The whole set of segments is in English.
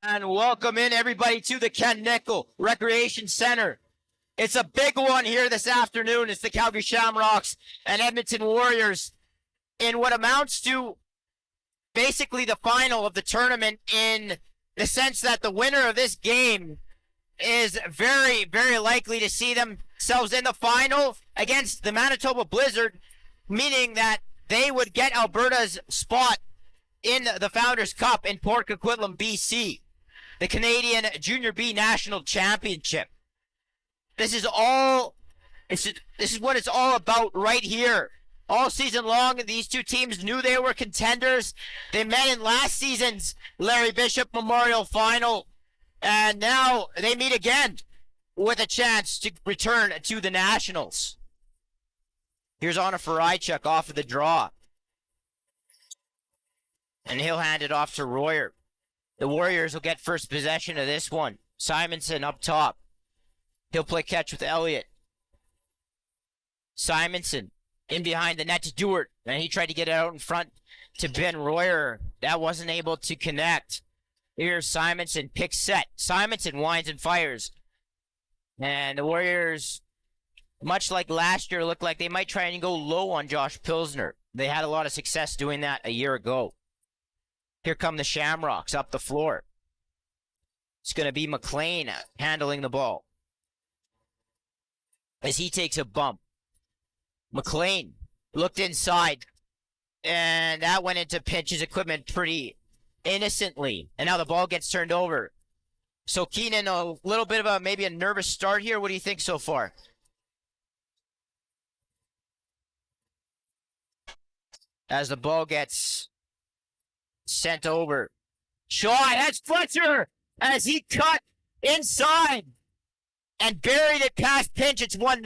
And welcome in everybody to the Ken Nickel Recreation Center. It's a big one here this afternoon. It's the Calgary Shamrocks and Edmonton Warriors in what amounts to basically the final of the tournament, in the sense that the winner of this game is very, very likely to see themselves in the final against the Manitoba Blizzard, meaning that they would get Alberta's spot in the Founders Cup in Port Coquitlam, BC, the Canadian Junior B National Championship. This is what it's all about right here. All season long, these two teams knew they were contenders. They met in last season's Larry Bishop Memorial Final, and now they meet again with a chance to return to the Nationals. Here's Anna Farajchuk off of the draw, and he'll hand it off to Royer. The Warriors will get first possession of this one. Simonson up top. He'll play catch with Elliott. Simonson in behind the net to Dewart, and he tried to get it out in front to Ben Royer. That wasn't able to connect. Here's Simonson, pick set. Simonson winds and fires. And the Warriors, much like last year, look like they might try and go low on Josh Pilsner. They had a lot of success doing that a year ago. Here come the Shamrocks up the floor. It's going to be McLean handling the ball as he takes a bump. McLean looked inside, and that went into Pinch's equipment pretty innocently. And now the ball gets turned over. So Keenan, a little bit of maybe a nervous start here. What do you think so far? As the ball gets sent over. Shaw, that's Fletcher as he cut inside and buried it past Pinch. It's 1-0.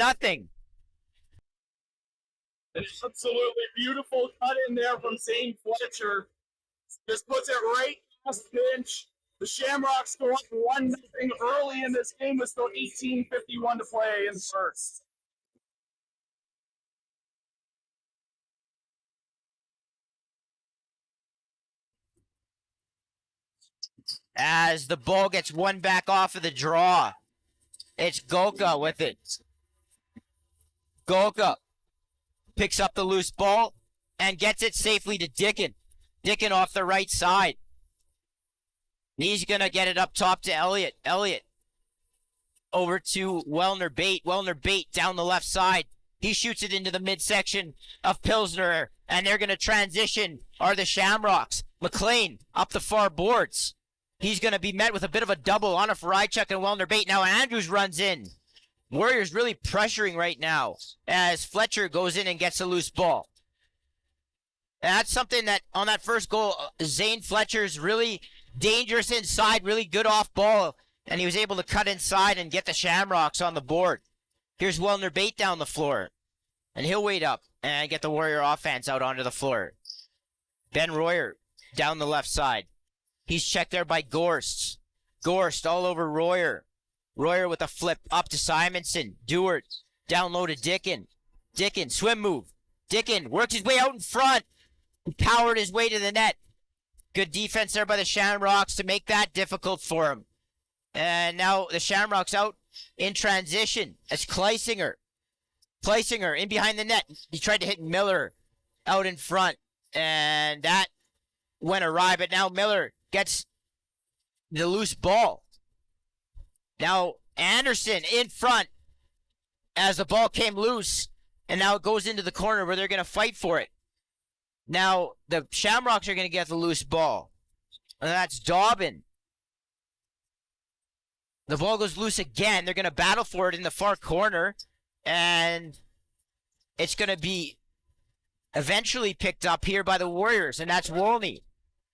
An absolutely beautiful cut in there from Zane Fletcher. This puts it right past Pinch. The Shamrocks go up 1-0 early in this game with still 18:51 to play in the first. As the ball gets won back off of the draw, it's Golka with it. Golka picks up the loose ball and gets it safely to Dickin. Dickin off the right side. He's going to get it up top to Elliott. Elliott over to Wellner Bate. Wellner Bate down the left side. He shoots it into the midsection of Pilsner, and they're going to transition, are the Shamrocks. McLean up the far boards. He's going to be met with a bit of a double on a Farajchuk and Wellner Bate. Now Andrews runs in. Warriors really pressuring right now as Fletcher goes in and gets a loose ball. And that's something that on that first goal, Zane Fletcher's really dangerous inside, really good off ball, and he was able to cut inside and get the Shamrocks on the board. Here's Wellner Bate down the floor, and he'll wait up and get the Warrior offense out onto the floor. Ben Royer down the left side. He's checked there by Gorst. Gorst all over Royer. Royer with a flip up to Simonson. Dewart down low to Dickin. Dickin, swim move. Dickin works his way out in front. He powered his way to the net. Good defense there by the Shamrocks to make that difficult for him. And now the Shamrocks out in transition as Kleisinger. Kleisinger in behind the net. He tried to hit Miller out in front, and that went awry, but now Miller gets the loose ball. Now Anderson in front as the ball came loose, and now it goes into the corner where they're going to fight for it. Now the Shamrocks are going to get the loose ball, and that's Dobbin. The ball goes loose again. They're going to battle for it in the far corner, and it's going to be eventually picked up here by the Warriors, and that's Wolney.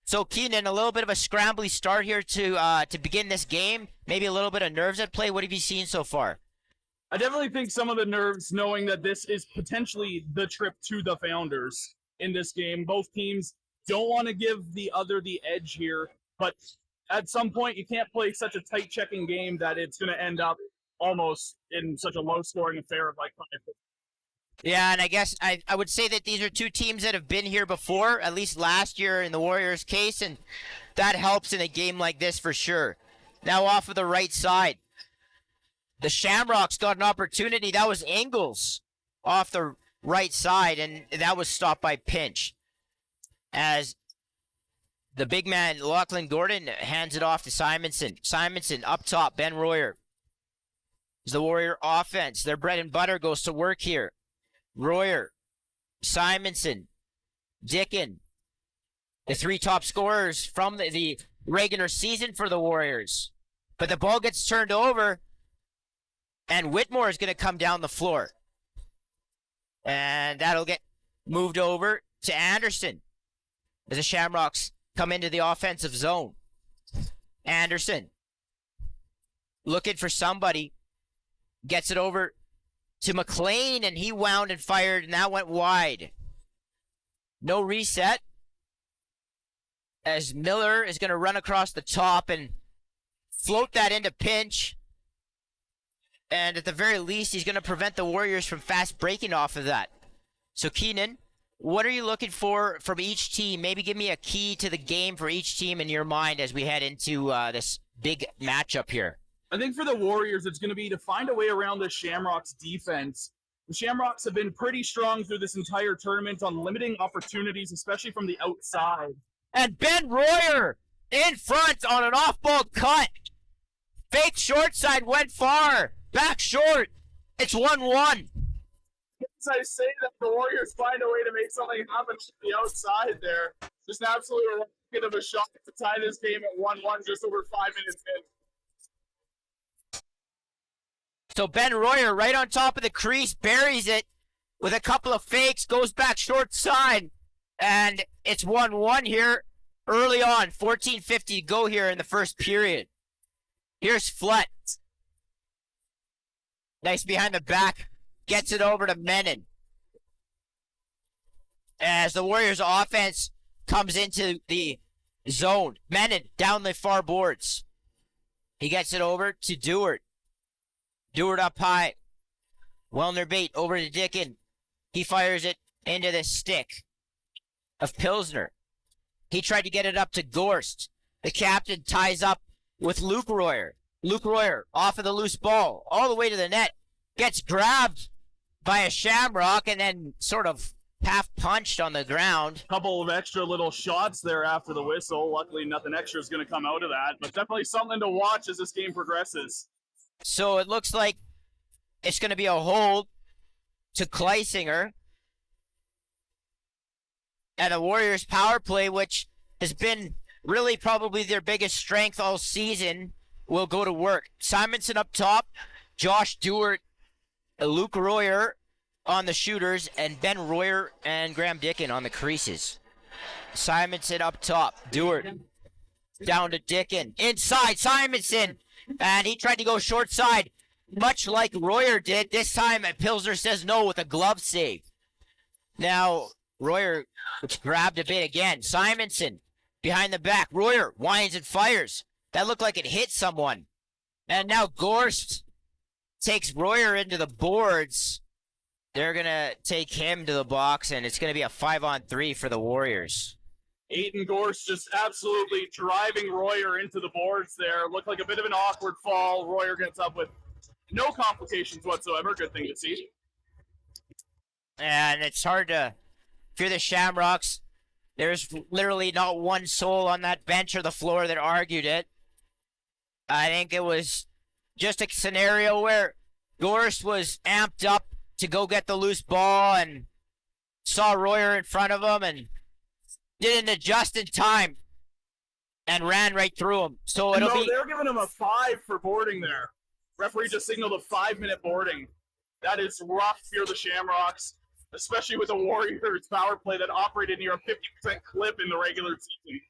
So Keenan, a little bit of a scrambly start here to begin this game. Maybe a little bit of nerves at play. What have you seen so far? I definitely think some of the nerves, knowing that this is potentially the trip to the Founders in this game. Both teams don't want to give the other the edge here, but at some point you can't play such a tight checking game that it's going to end up almost in such a low-scoring affair of like 5. Yeah, and I guess I would say that these are two teams that have been here before, at least last year in the Warriors' case, and that helps in a game like this for sure. Now off of the right side, the Shamrocks got an opportunity. That was Ingles off the right side, and that was stopped by Pinch. As the big man, Lachlan Gordon, hands it off to Simonson. Simonson up top, Ben Royer. The Warrior offense. Their bread and butter goes to work here. Royer, Simonson, Dickin, the three top scorers from the regular season for the Warriors. But the ball gets turned over, and Whitmore is going to come down the floor. And that'll get moved over to Anderson as the Shamrocks come into the offensive zone. Anderson looking for somebody, gets it over to McLean, and he wound and fired, and that went wide. No reset, as Miller is going to run across the top and float that into Pinch. And at the very least, he's going to prevent the Warriors from fast breaking off of that. So, Keenan, what are you looking for from each team? Maybe give me a key to the game for each team in your mind as we head into this big matchup here. I think for the Warriors, it's going to be to find a way around the Shamrocks defense. The Shamrocks have been pretty strong through this entire tournament on limiting opportunities, especially from the outside. And Ben Royer in front on an off-ball cut. Fake short side went far. Back short. It's 1-1. As I say that, the Warriors find a way to make something happen to the outside there. Just an absolute rocket of a shot to tie this game at 1-1 just over 5 minutes in. So Ben Royer right on top of the crease, buries it with a couple of fakes, goes back short side, and it's 1-1 here early on. 14:50 to go here in the first period. Here's Flett. Nice behind the back. Gets it over to Menon. As the Warriors offense comes into the zone. Menon down the far boards. He gets it over to Dewart. Dewart up high. Wellner bait over to Dickin. He fires it into the stick of Pilsner. He tried to get it up to Gorst. The captain ties up with Luke Royer. Luke Royer off of the loose ball all the way to the net. Gets grabbed by a Shamrock and then sort of half punched on the ground. Couple of extra little shots there after the whistle. Luckily, nothing extra is going to come out of that, but definitely something to watch as this game progresses. So it looks like it's going to be a hold to Kleisinger. And the Warriors' power play, which has been really probably their biggest strength all season, will go to work. Simonson up top, Josh Dewart, Luke Royer on the shooters, and Ben Royer and Graham Dickin on the creases. Simonson up top, Dewart down to Dickin. Inside, Simonson, and he tried to go short side, much like Royer did. This time, Pilsner says no with a glove save. Now, Royer grabbed a bit again. Simonson behind the back. Royer winds and fires. That looked like it hit someone. And now Gorst takes Royer into the boards. They're going to take him to the box, and it's going to be a 5-on-3 for the Warriors. Aiden Gorst just absolutely driving Royer into the boards there. Looked like a bit of an awkward fall. Royer gets up with no complications whatsoever. Good thing to see. And it's hard to fear the Shamrocks. There's literally not one soul on that bench or the floor that argued it. I think it was just a scenario where Gorst was amped up to go get the loose ball and saw Royer in front of him and didn't adjust in time and ran right through him. So they're giving him a 5 for boarding there. Referee just signaled a 5-minute boarding. That is rough for the Shamrocks, especially with the Warriors power play that operated near a 50% clip in the regular season.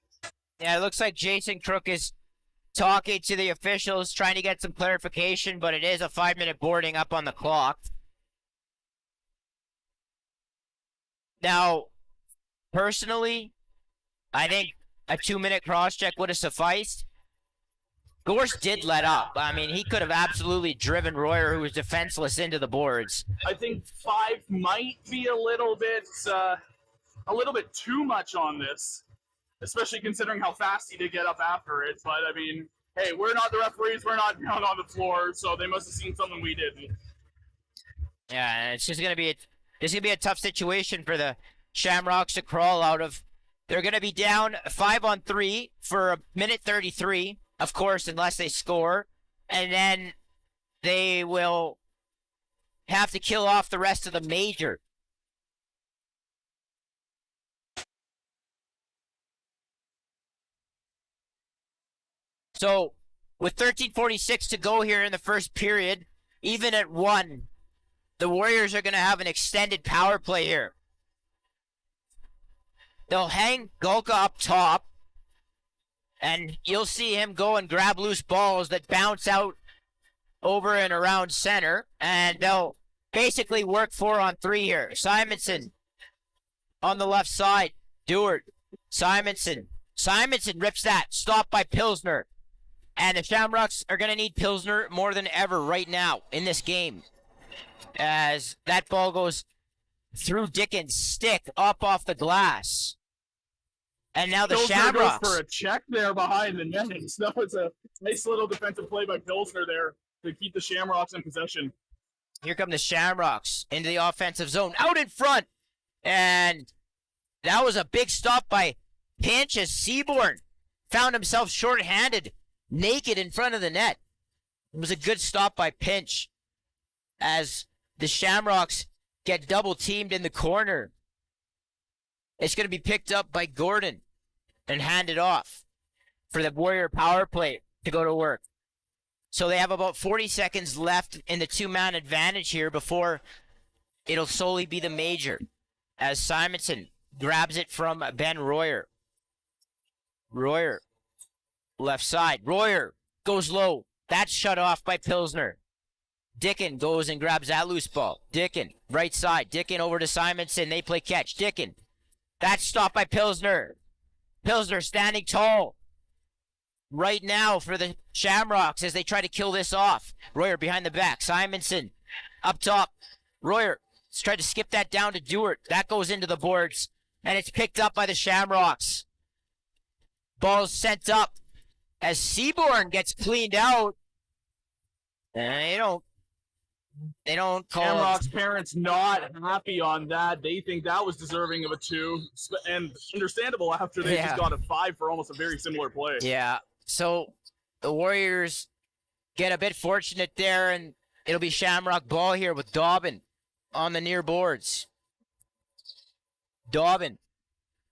Yeah, it looks like Jason Crook is talking to the officials, trying to get some clarification, but it is a 5-minute boarding up on the clock. Now, personally, I think a 2-minute cross-check would have sufficed. Gorse did let up. I mean, he could have absolutely driven Royer, who was defenseless, into the boards. I think 5 might be a little bit too much on this, especially considering how fast he did get up after it. But I mean, hey, we're not the referees. We're not down on the floor, so they must have seen something we didn't. Yeah, and it's just gonna be a tough situation for the Shamrocks to crawl out of. They're gonna be down 5-on-3 for a minute 33, of course, unless they score, and then they will have to kill off the rest of the major. So, with 13:46 to go here in the first period, even at 1, the Warriors are going to have an extended power play here. They'll hang Golka up top, and you'll see him go and grab loose balls that bounce out over and around center, and they'll basically work 4-on-3 here. Simonson on the left side. Dewart. Simonson rips that. Stopped by Pilsner. And the Shamrocks are going to need Pilsner more than ever right now in this game, as that ball goes through Dickens' stick up off the glass. And now the Pilsner Shamrocks goes for a check there behind the net. So it's a nice little defensive play by Pilsner there to keep the Shamrocks in possession. Here come the Shamrocks into the offensive zone, out in front. And that was a big stop by Pinch as Seaborn found himself shorthanded, naked in front of the net. It was a good stop by Pinch as the Shamrocks get double teamed in the corner. It's going to be picked up by Gordon and handed off for the Warrior power play to go to work. So they have about 40 seconds left in the 2-man advantage here before it'll solely be the major, as Simonson grabs it from Ben Royer. Royer, left side. Royer goes low. That's shut off by Pilsner. Dicken goes and grabs that loose ball. Dicken, right side. Dicken over to Simonson. They play catch. Dicken. That's stopped by Pilsner. Pilsner standing tall right now for the Shamrocks as they try to kill this off. Royer behind the back. Simonson up top. Royer tried to skip that down to Dewart. That goes into the boards, and it's picked up by the Shamrocks. Ball's sent up as Seaborn gets cleaned out. And they don't call Shamrock's parents not happy on that. They think that was deserving of a 2, and understandable after they just got a 5 for almost a very similar play. Yeah, so the Warriors get a bit fortunate there, and it'll be Shamrock ball here with Dobbin on the near boards. Dobbin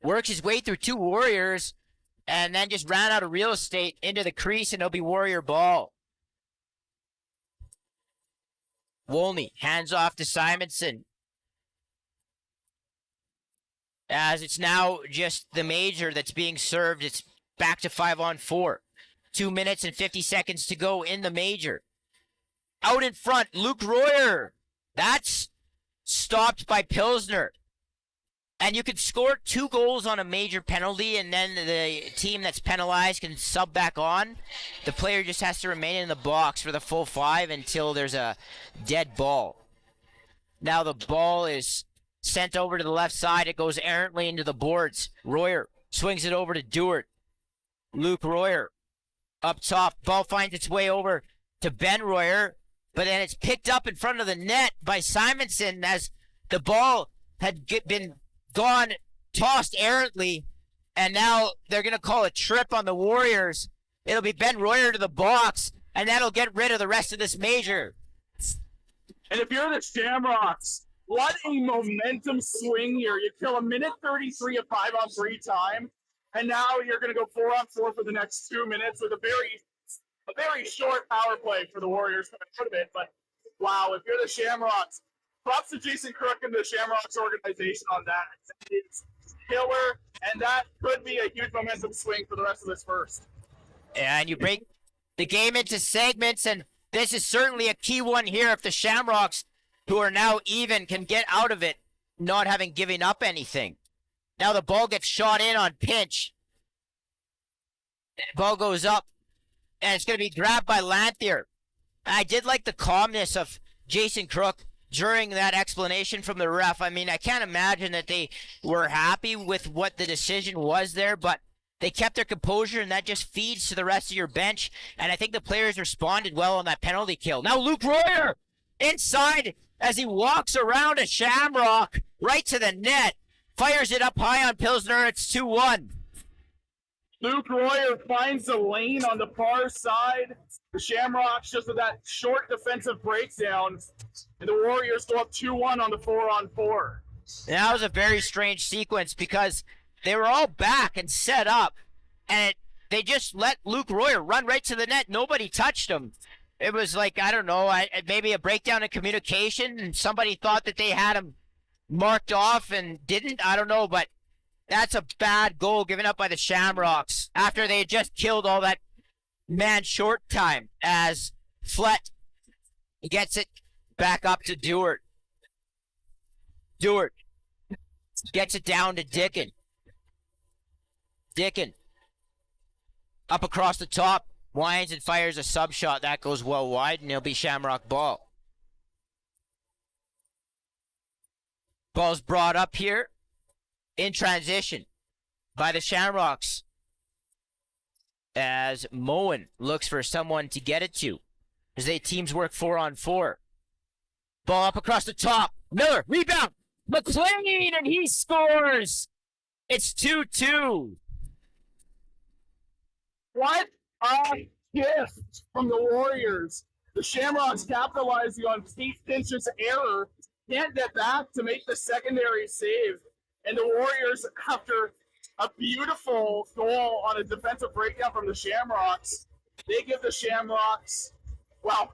works his way through 2 Warriors and then just ran out of real estate into the crease, and it'll be Warrior ball. Wolney hands off to Simonson, as it's now just the major that's being served. It's back to 5-on-4. 2 minutes and 50 seconds to go in the major. Out in front, Luke Royer. That's stopped by Pilsner. And you can score 2 goals on a major penalty, and then the team that's penalized can sub back on. The player just has to remain in the box for the full 5 until there's a dead ball. Now the ball is sent over to the left side. It goes errantly into the boards. Royer swings it over to Dewart. Luke Royer up top. Ball finds its way over to Ben Royer, but then it's picked up in front of the net by Simonson as the ball had been tossed errantly, and now they're going to call a trip on the Warriors. It'll be Ben Royer to the box, and that'll get rid of the rest of this major. And if you're the Shamrocks, what a momentum swing here. You kill a minute 33 of 5-on-3 time, and now you're going to go 4-on-4 for the next 2 minutes with a very short power play for the Warriors coming out of it. But wow, if you're the Shamrocks, props to Jason Crook and the Shamrocks organization on that. It's killer, and that could be a huge momentum swing for the rest of this first. And you break the game into segments, and this is certainly a key one here if the Shamrocks, who are now even, can get out of it not having given up anything. Now the ball gets shot in on Pinch. Ball goes up, And it's going to be grabbed by Lanthier. I did like the calmness of Jason Crook during that explanation from the ref. I mean, I can't imagine that they were happy with what the decision was there, but they kept their composure, and that just feeds to the rest of your bench. And I think the players responded well on that penalty kill. Now Luke Royer inside as he walks around a Shamrock right to the net. Fires it up high on Pilsner. It's 2-1. Luke Royer finds the lane on the far side. The Shamrocks just with that short defensive breakdown. And the Warriors go up 2-1 on the 4-on-4. And that was a very strange sequence because they were all back and set up. And they just let Luke Royer run right to the net. Nobody touched him. It was like, I don't know, maybe a breakdown in communication. And somebody thought that they had him marked off and didn't. I don't know, but that's a bad goal given up by the Shamrocks after they had just killed all that man short time as Flett gets it back up to Dewart. Dewart gets it down to Dickin. Dickin up across the top, winds and fires a sub shot. That goes well wide, and it'll be Shamrock ball. Ball's brought up here in transition by the Shamrocks as Moen looks for someone to get it to as they teams work 4-on-4. Ball up across the top. Miller, rebound. McLean, and he scores. It's 2-2. What a gift from the Warriors. The Shamrocks capitalizing on Steve Finch's error. Can't get back to make the secondary save. And the Warriors, after a beautiful goal on a defensive breakdown from the Shamrocks, they give the Shamrocks, well,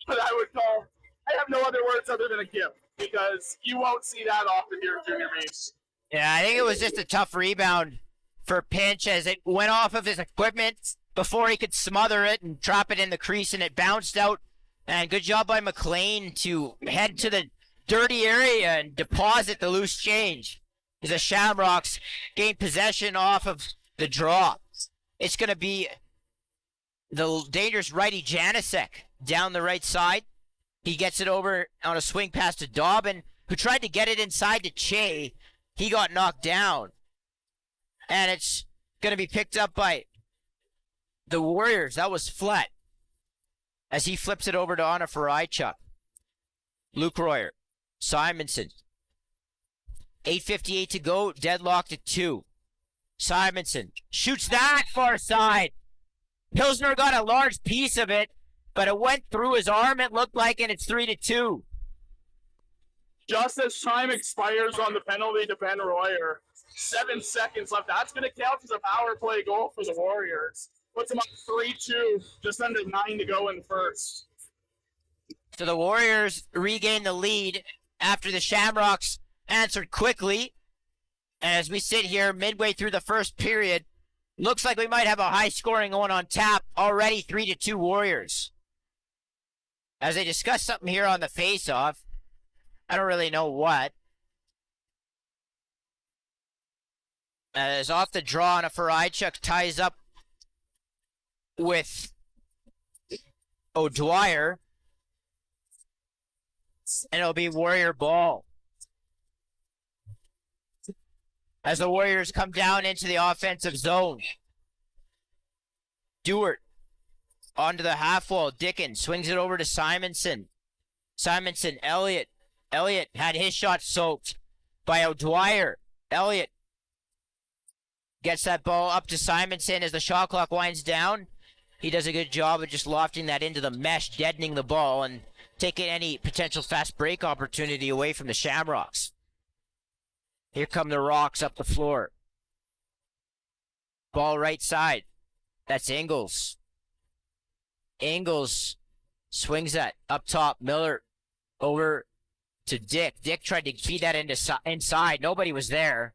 what I would call, I have no other words other than a gift, because you won't see that often here at Junior Base. Yeah, I think it was just a tough rebound for Pinch as it went off of his equipment before he could smother it and drop it in the crease, and it bounced out. And good job by McLean to head to the dirty area and deposit the loose change. As the Shamrocks gain possession off of the draw. It's going to be the dangerous righty Janicek down the right side. He gets it over on a swing pass to Dobbin, who tried to get it inside to Che. He got knocked down. And it's going to be picked up by the Warriors. That was Flett as he flips it over to Anna Faraichuk. Luke Royer, Simonson. 8:58 to go, deadlocked at 2. Simonson shoots that far side. Pilsner got a large piece of it, but it went through his arm, it looked like, and it's 3-2. Just as time expires on the penalty to Ben Royer, 7 seconds left. That's going to count as a power play goal for the Warriors. Puts them up 3-2, just under 9 to go in the first. So the Warriors regain the lead after the Shamrocks answered quickly. As we sit here midway through the first period, looks like we might have a high scoring going on tap. Already 3-2 Warriors. As they discuss something here on the face-off, I don't really know what. As off the draw, and a Faraichuk ties up with O'Dwyer, and it'll be Warrior ball. As the Warriors come down into the offensive zone. Dewart onto the half wall. Dickens swings it over to Simonson. Simonson, Elliott. Elliott had his shot soaked by O'Dwyer. Elliott gets that ball up to Simonson as the shot clock winds down. He does a good job of just lofting that into the mesh, deadening the ball and taking any potential fast break opportunity away from the Shamrocks. Here come the Rocks up the floor. Ball right side. That's Ingles. Ingles swings that up top. Miller over to Dick. Dick tried to feed that inside. Nobody was there.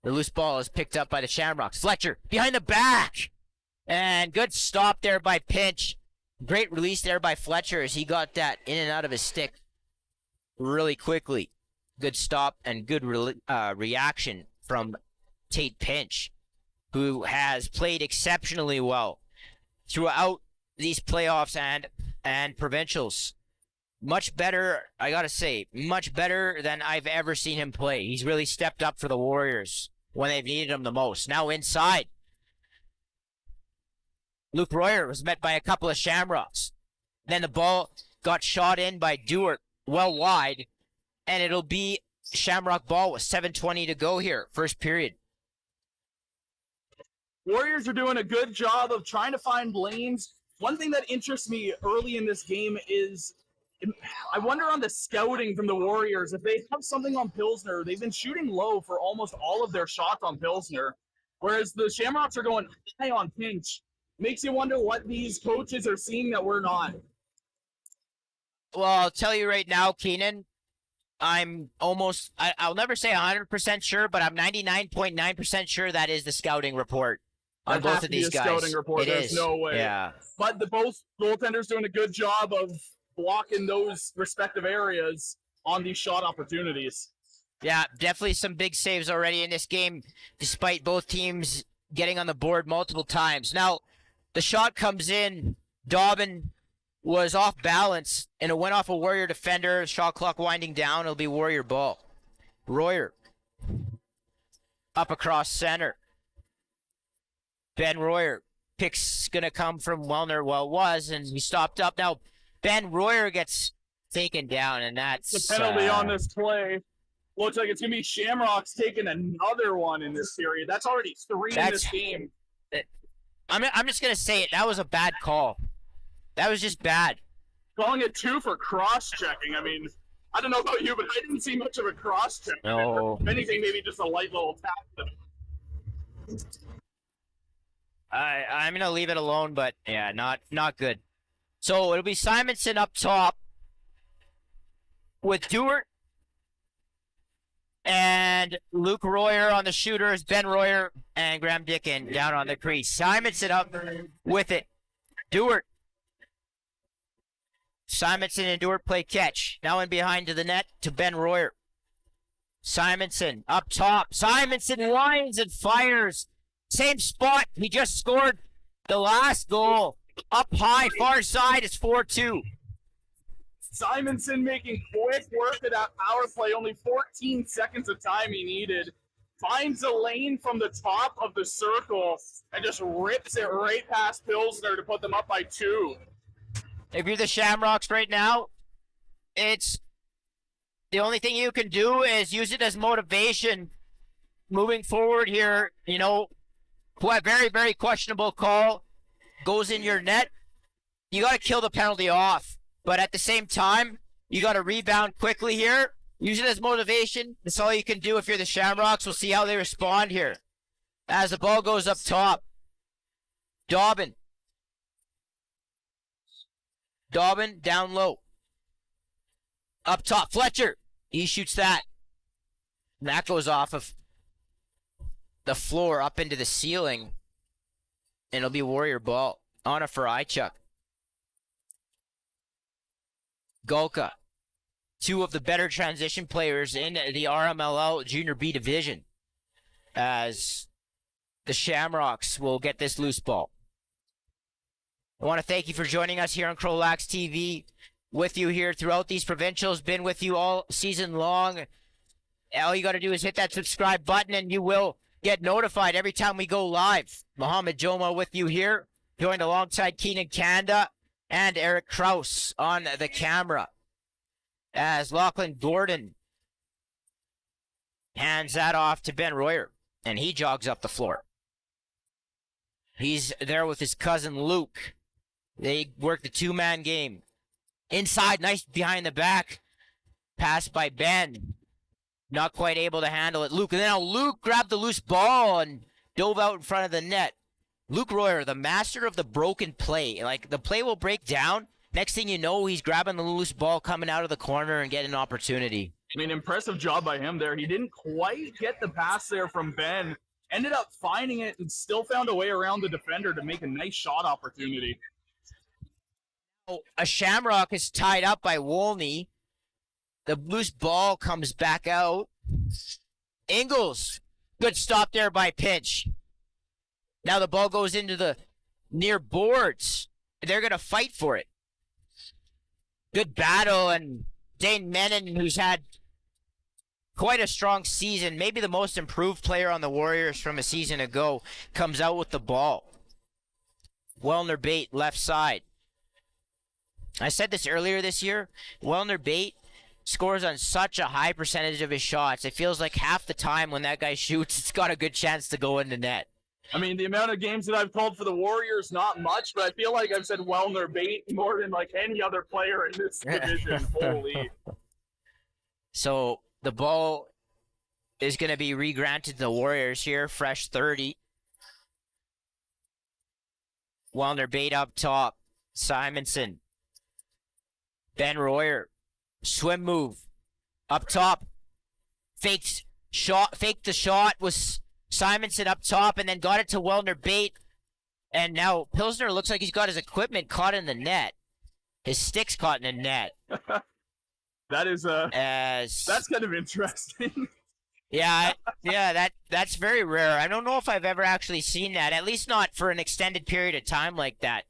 The loose ball is picked up by the Shamrocks. Fletcher behind the back. And good stop there by Pinch. Great release there by Fletcher as he got that in and out of his stick really quickly. Good stop and good reaction from Tate Pinch, who has played exceptionally well throughout these playoffs and provincials. Much better, I gotta say, much better than I've ever seen him play. He's really stepped up for the Warriors when they've needed him the most. Now inside, Luke Royer was met by a couple of Shamrocks. Then the ball got shot in by Dewart well wide, and it'll be Shamrock ball with 7:20 to go here, first period. Warriors are doing a good job of trying to find lanes. One thing that interests me early in this game is I wonder on the scouting from the Warriors, if they have something on Pilsner. They've been shooting low for almost all of their shots on Pilsner, whereas the Shamrocks are going high on pinch. Makes you wonder what these coaches are seeing that we're not. Well, I'll tell you right now, Keenan, I'm almost, I'll never say 100% sure, but I'm 99.9% sure that is the scouting report on both of these guys. Scouting report. There's no way. Yeah. But both goaltenders doing a good job of blocking those respective areas on these shot opportunities. Yeah, definitely some big saves already in this game, despite both teams getting on the board multiple times. Now, the shot comes in. Dobbin was off balance, and it went off a Warrior defender. Shot clock winding down. It'll be Warrior ball. Royer up across center. Ben Royer. Pick's going to come from Wellner. Well, it was, and he stopped up. Now, Ben Royer gets taken down, and that's the penalty on this play. Looks like it's going to be Shamrocks taking another one in this period. That's already 3 in this game. I'm just going to say it. That was a bad call. That was just bad. Calling it 2 for cross-checking. I mean, I don't know about you, but I didn't see much of a cross-check. No. If anything, maybe just a light little tap. I'm going to leave it alone, but yeah, not good. So it'll be Simonson up top with Dewart and Luke Royer on the shooters, Ben Royer and Graham Dickin down on the crease. Simonson up with it. Dewart. Simonson and Dewart play catch. Now in behind to the net to Ben Royer. Simonson up top. Simonson lines and fires. Same spot. He just scored the last goal. Up high, far side, it's 4-2. Simonson making quick work of that power play. Only 14 seconds of time he needed. Finds a lane from the top of the circle and just rips it right past Pilsner to put them up by 2. If you're the Shamrocks right now, it's the only thing you can do is use it as motivation moving forward here. You know, very, very questionable call goes in your net. You got to kill the penalty off. But at the same time, you got to rebound quickly here. Use it as motivation. That's all you can do if you're the Shamrocks. We'll see how they respond here. As the ball goes up top. Dobbin down low. Up top, Fletcher. He shoots that. And that goes off of the floor up into the ceiling. And it'll be Warrior ball. On it for Ichuk. Golka. 2 of the better transition players in the RMLL Junior B division. As the Shamrocks will get this loose ball. I want to thank you for joining us here on CROW LAX TV. With you here throughout these provincials. Been with you all season long. All you got to do is hit that subscribe button and you will get notified every time we go live. Mohammed Joma with you here. Joined alongside Keenan Kanda and Eric Kraus on the camera. As Lachlan Gordon hands that off to Ben Royer. And he jogs up the floor. He's there with his cousin Luke. They work the 2-man game. Inside, nice behind the back. Pass by Ben. Not quite able to handle it. Luke, and then Luke grabbed the loose ball and dove out in front of the net. Luke Royer, the master of the broken play. Like, the play will break down. Next thing you know, he's grabbing the loose ball coming out of the corner and getting an opportunity. I mean, impressive job by him there. He didn't quite get the pass there from Ben. Ended up finding it and still found a way around the defender to make a nice shot opportunity. A Shamrock is tied up by Wolney. The loose ball comes back out. Ingles. Good stop there by Pinch. Now the ball goes into the near boards. They're going to fight for it. Good battle, and Dane Menon, who's had quite a strong season, maybe the most improved player on the Warriors from a season ago, comes out with the ball. Wellner Bate, left side. I said this earlier this year. Wellner Bate scores on such a high percentage of his shots. It feels like half the time when that guy shoots, it's got a good chance to go in the net. I mean, the amount of games that I've called for the Warriors, not much, but I feel like I've said Wellner Bate more than like any other player in this division. Holy. So the ball is going to be re-granted to the Warriors here. Fresh 30. Wellner Bate up top. Simonson. Ben Royer. Swim move. Up top. Faked the shot. Was Simonson up top and then got it to Wellner Bate. And now Pilsner looks like he's got his equipment caught in the net. His stick's caught in the net. That's kind of interesting. Yeah, that's very rare. I don't know if I've ever actually seen that, at least not for an extended period of time like that.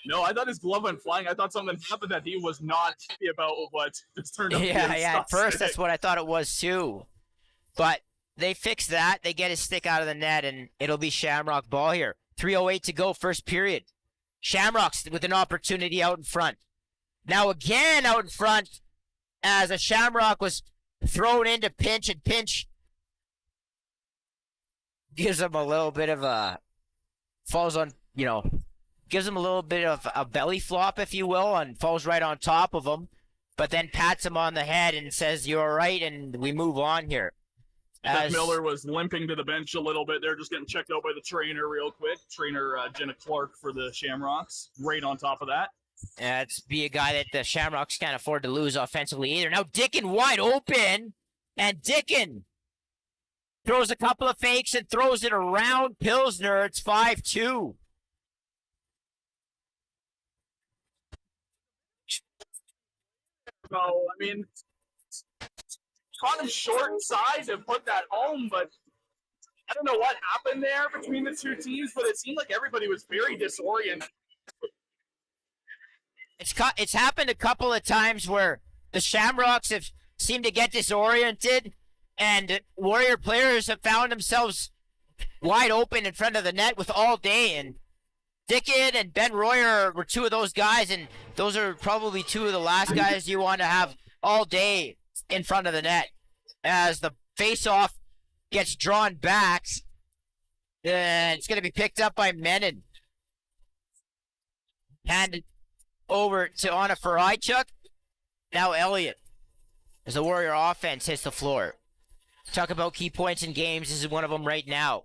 No, I thought his glove went flying. I thought something happened that he was not happy about what this turned out to be. Yeah, at first that's what I thought it was too. But they fixed that. They get his stick out of the net, and it'll be Shamrock ball here. 3:08 to go, first period. Shamrocks with an opportunity out in front. Now again out in front as a Shamrock was thrown into pinch, and pinch gives him a little bit of a, falls on, gives him a little bit of a belly flop, if you will, and falls right on top of him, but then pats him on the head and says, "You're all right," and we move on here. As Miller was limping to the bench a little bit. They're just getting checked out by the trainer real quick. Trainer Jenna Clark for the Shamrocks. Right on top of that. It's be a guy that the Shamrocks can't afford to lose offensively either. Now Dickin wide open, and Dickin throws a couple of fakes and throws it around Pilsner. It's 5-2. So, I mean, caught him short in size and put that home, but I don't know what happened there between the two teams, but it seemed like everybody was very disoriented. It's happened a couple of times where the Shamrocks have seemed to get disoriented, and Warrior players have found themselves wide open in front of the net with all day. And Dickin and Ben Royer were two of those guys, and those are probably two of the last guys you want to have all day in front of the net. As the face-off gets drawn back, and it's going to be picked up by Menon. Handed over to Anna Farajchuk. Now Elliott, as the Warrior offense hits the floor. Talk about key points in games. This is one of them right now.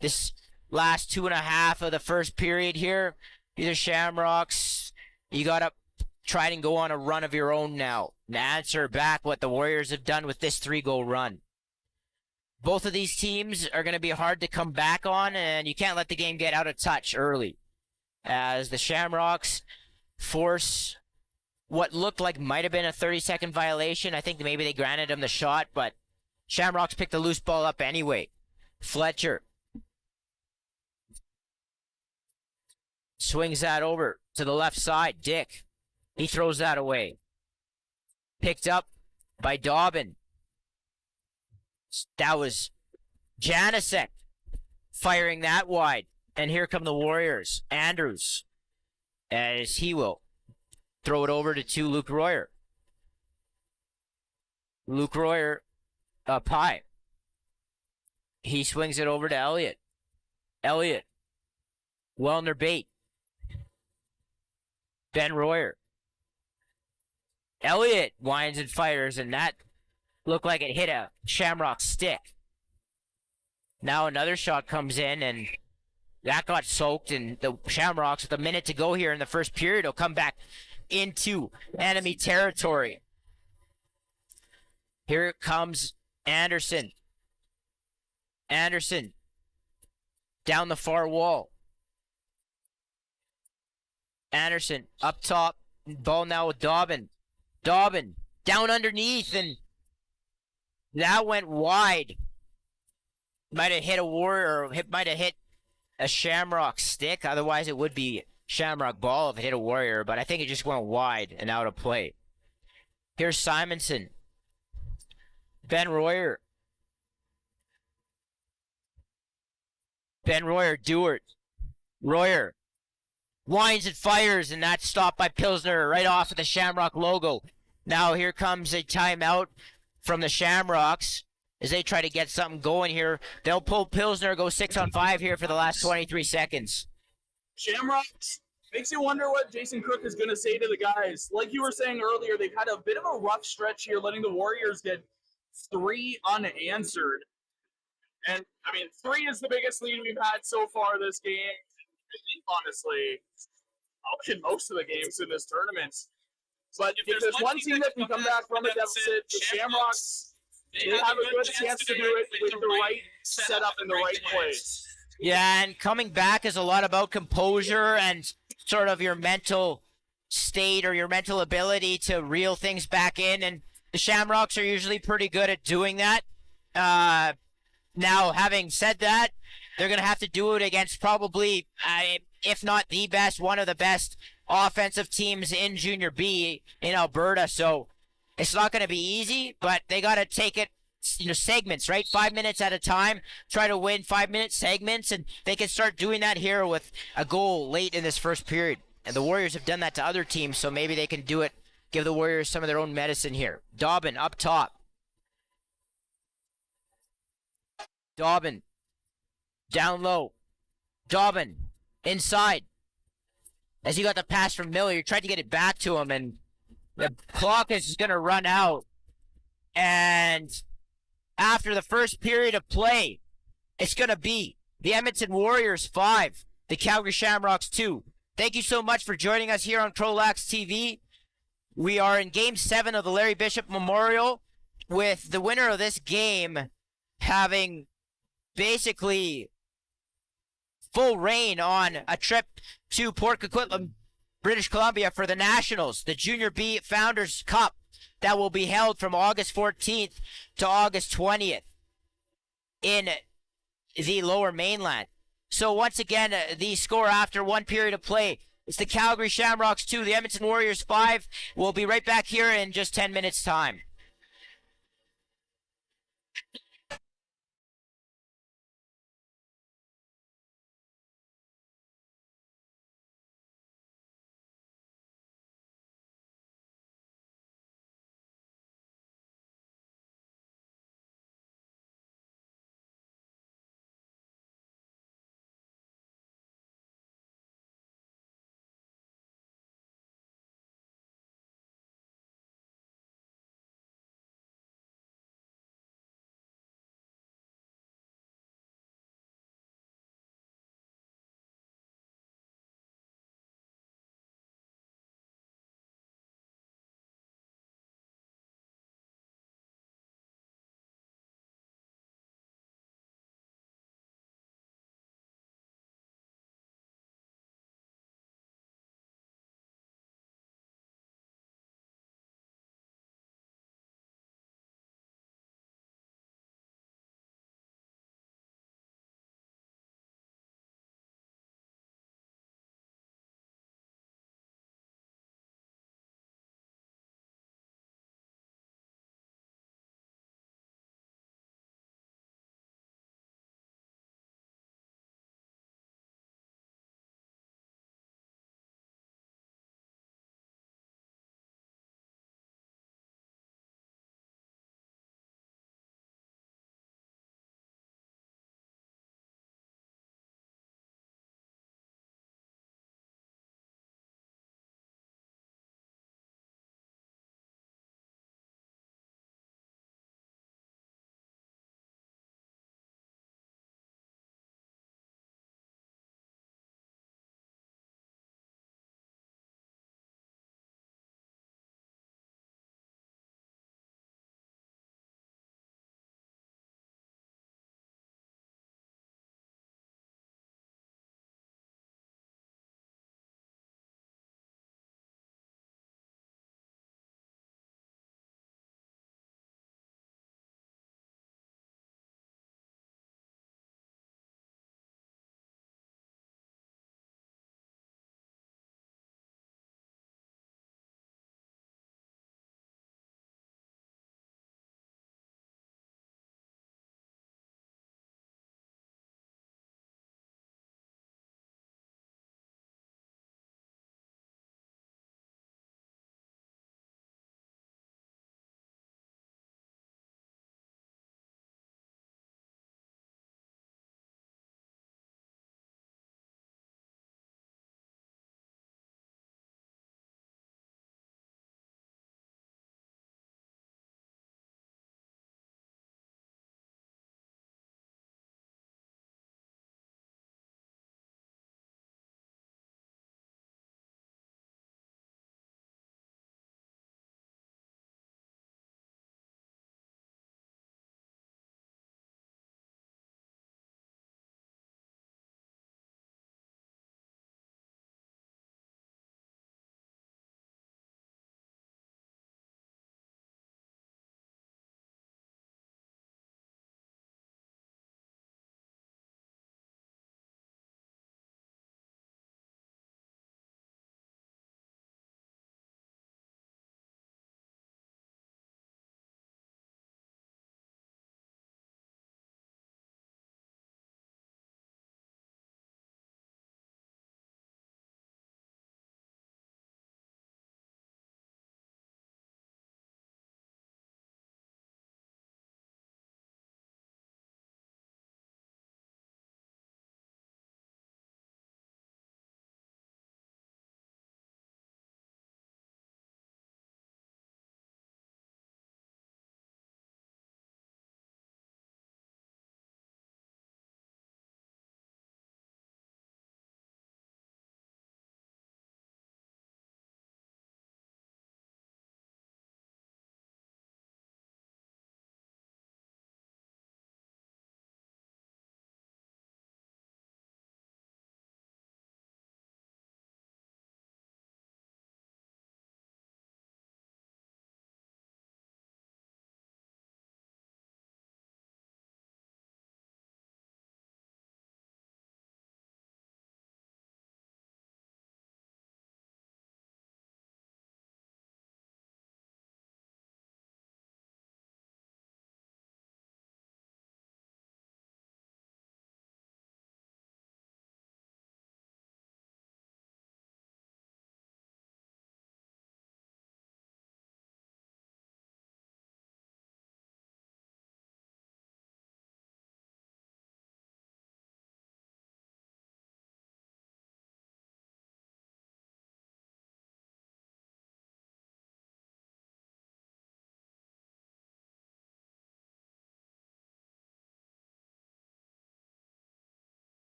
This last 2.5 of the first period here. These are Shamrocks. You got to try and go on a run of your own now. And answer back what the Warriors have done with this 3-goal run. Both of these teams are going to be hard to come back on, and you can't let the game get out of touch early. As the Shamrocks force what looked like might have been a 30-second violation. I think maybe they granted him the shot, but Shamrocks picked the loose ball up anyway. Fletcher swings that over to the left side. Dick, he throws that away. Picked up by Dobbin. That was Janicek firing that wide. And here come the Warriors. Andrews, as he will throw it over to Luke Royer. Luke Royer up high. He swings it over to Elliott. Elliott. Wellner Bate. Ben Royer. Elliott winds and fires, and that looked like it hit a Shamrock stick. Now another shot comes in, and that got soaked, and the Shamrocks, with a minute to go here in the first period, will come back into enemy territory. Here comes Anderson. Anderson down the far wall. Anderson up top. Ball now with Dobbin. Dobbin down underneath, and that went wide. Might have hit a Warrior, or might have hit a Shamrock stick. Otherwise, it would be Shamrock ball if it hit a Warrior, but I think it just went wide and out of play. Here's Simonson. Ben Royer. Ben Royer, Dewart. Royer winds and fires, and that's stopped by Pilsner right off of the Shamrock logo. Now here comes a timeout from the Shamrocks as they try to get something going here. They'll pull Pilsner, go 6-on-5 here for the last 23 seconds. Shamrocks makes you wonder what Jason Cook is going to say to the guys. Like you were saying earlier, they've had a bit of a rough stretch here, letting the Warriors get 3 unanswered. And, I mean, 3 is the biggest lead we've had so far this game. I think, honestly, in most of the games in this tournament. But if there's one team that can come back from a deficit, the Shamrocks, they have a good chance to do it with the right setup in the right place. Yeah, and coming back is a lot about composure and sort of your mental state or your mental ability to reel things back in. And the Shamrocks are usually pretty good at doing that. Now, having said that, they're going to have to do it against probably, if not the best, one of the best offensive teams in Junior B in Alberta. So it's not going to be easy, but they got to take it, segments, right? 5 minutes at a time, try to win 5-minute segments, and they can start doing that here with a goal late in this first period. And the Warriors have done that to other teams, so maybe they can do it, give the Warriors some of their own medicine here. Dobbin up top. Dobbin down low. Dobbin inside. As he got the pass from Miller, you tried to get it back to him, and the clock is going to run out. And after the first period of play, it's going to be the Edmonton Warriors 5, the Calgary Shamrocks 2. Thank you so much for joining us here on CROW LAX TV. We are in Game 7 of the Larry Bishop Memorial, with the winner of this game having basically full reign on a trip to Port Coquitlam, British Columbia for the Nationals, the Junior B Founders Cup that will be held from August 14th to August 20th in the Lower Mainland. So once again, the score after one period of play is the Calgary Shamrocks 2, the Edmonton Warriors 5. We'll be right back here in just 10 minutes' time.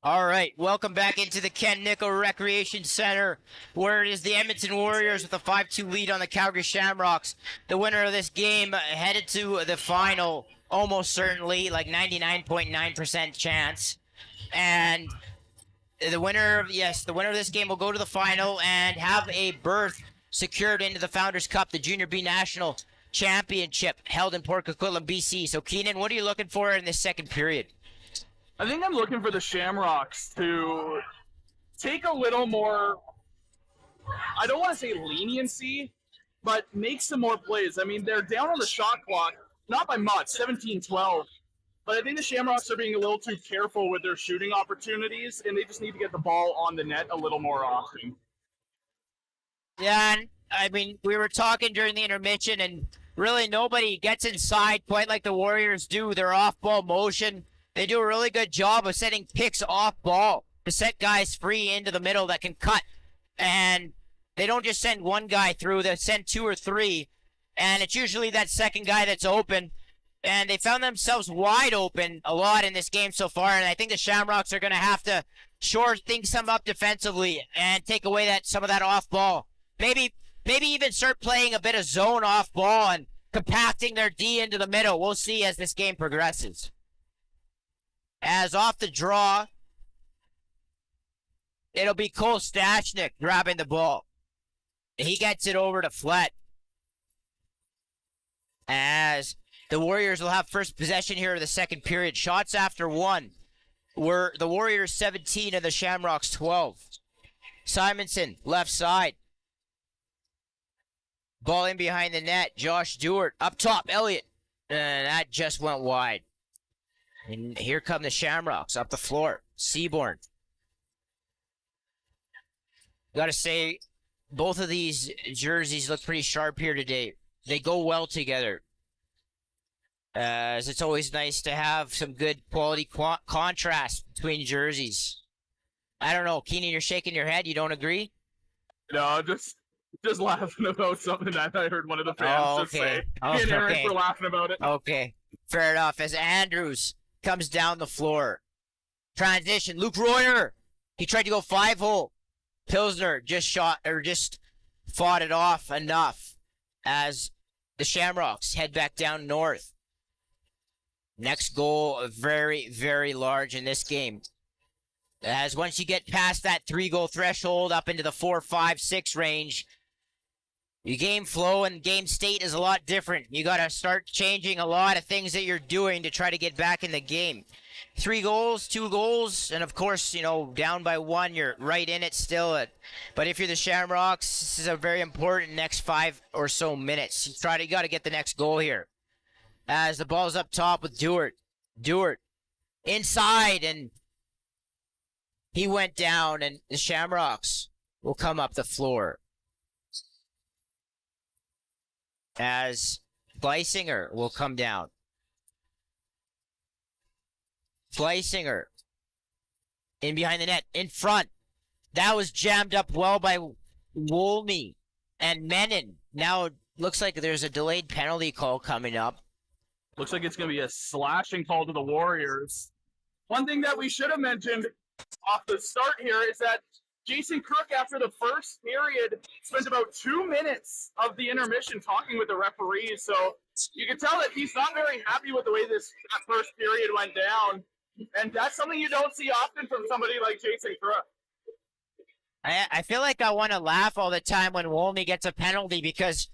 All right, welcome back into the Ken Nickel Recreation Center, where it is the Edmonton Warriors with a 5-2 lead on the Calgary Shamrocks. The winner of this game headed to the final, almost certainly, like 99.9% chance. And the winner of this game will go to the final and have a berth secured into the Founders Cup, the Junior B National Championship held in Port Coquitlam, BC. So, Keenan, what are you looking for in this second period? I think I'm looking for the Shamrocks to take a little more, I don't want to say leniency, but make some more plays. I mean, they're down on the shot clock, not by much, 17-12. But I think the Shamrocks are being a little too careful with their shooting opportunities, and they just need to get the ball on the net a little more often. Yeah, I mean, we were talking during the intermission, and really nobody gets inside quite like the Warriors do. Their off-ball motion. They do a really good job of setting picks off ball to set guys free into the middle that can cut. And they don't just send one guy through, they send two or three. And it's usually that second guy that's open. And they found themselves wide open a lot in this game so far. And I think the Shamrocks are going to have to shore things some up defensively and take away some of that off ball. Maybe even start playing a bit of zone off ball and compacting their D into the middle. We'll see as this game progresses. As off the draw, it'll be Cole Stachnik grabbing the ball. He gets it over to Flett. As the Warriors will have first possession here of the second period. Shots after one were the Warriors 17 and the Shamrocks 12. Simonson, left side. Ball in behind the net. Josh Dewart up top. Elliott. And that just went wide. And here come the Shamrocks up the floor. Seaborn. Gotta say, both of these jerseys look pretty sharp here today. They go well together. As it's always nice to have some good quality contrast between jerseys. I don't know, Keenan, you're shaking your head. You don't agree? No, just laughing about something that I heard one of the fans just say. And Aaron for laughing about it. Okay, fair enough. As Andrews comes down the floor. Transition, Luke Royer. He tried to go 5-hole. Pilsner just fought it off enough as the Shamrocks head back down north. Next goal, very, very large in this game. As once you get past that 3-goal threshold up into the 4, 5, 6 range, your game flow and game state is a lot different. You got to start changing a lot of things that you're doing to try to get back in the game. 3 goals, 2 goals, and of course, down by 1, you're right in it still. But if you're the Shamrocks, this is a very important next 5 or so minutes. You got to get the next goal here. As the ball's up top with Dewart. Dewart inside, and he went down, and the Shamrocks will come up the floor. As Fleisinger will come down. Fleisinger in behind the net, in front. That was jammed up well by Wolny and Menon. Now it looks like there's a delayed penalty call coming up. Looks like it's going to be a slashing call to the Warriors. One thing that we should have mentioned off the start here is that Jason Crook, after the first period, spent about 2 minutes of the intermission talking with the referees. So you can tell that he's not very happy with the way that first period went down. And that's something you don't see often from somebody like Jason Crook. I feel like I want to laugh all the time when Wolny gets a penalty because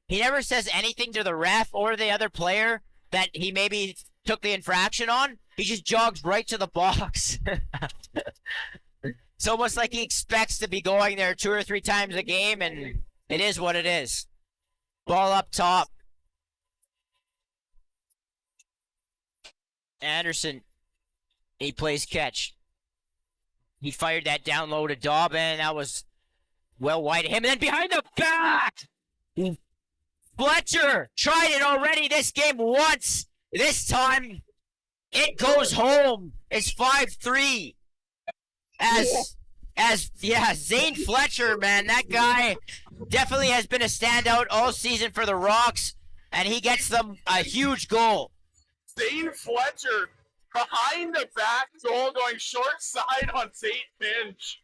he never says anything to the ref or the other player that he maybe took the infraction on. He just jogs right to the box. It's almost like he expects to be going there 2 or 3 times a game, and it is what it is. Ball up top. Anderson, he plays catch. He fired that down low to Dobbin. That was well wide of him. And then behind the back, Fletcher tried it already this game once. This time, it goes home. It's 5-3. Zane Fletcher, man, that guy definitely has been a standout all season for the Rocks, and he gets them a huge goal. Zane Fletcher behind the back goal going short side on St. Pinch.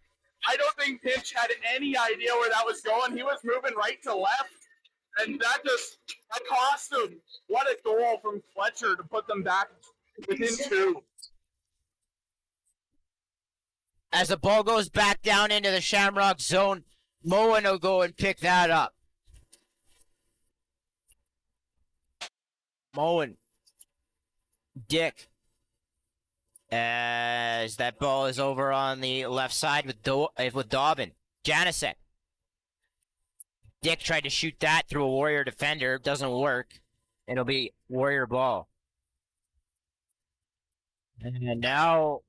I don't think Pinch had any idea where that was going. He was moving right to left, and that cost him. What a goal from Fletcher to put them back within 2. As the ball goes back down into the Shamrock zone, Moen will go and pick that up. Moen. Dick. As that ball is over on the left side with Dobbin. Janicek. Dick tried to shoot that through a Warrior defender. Doesn't work. It'll be Warrior ball. And now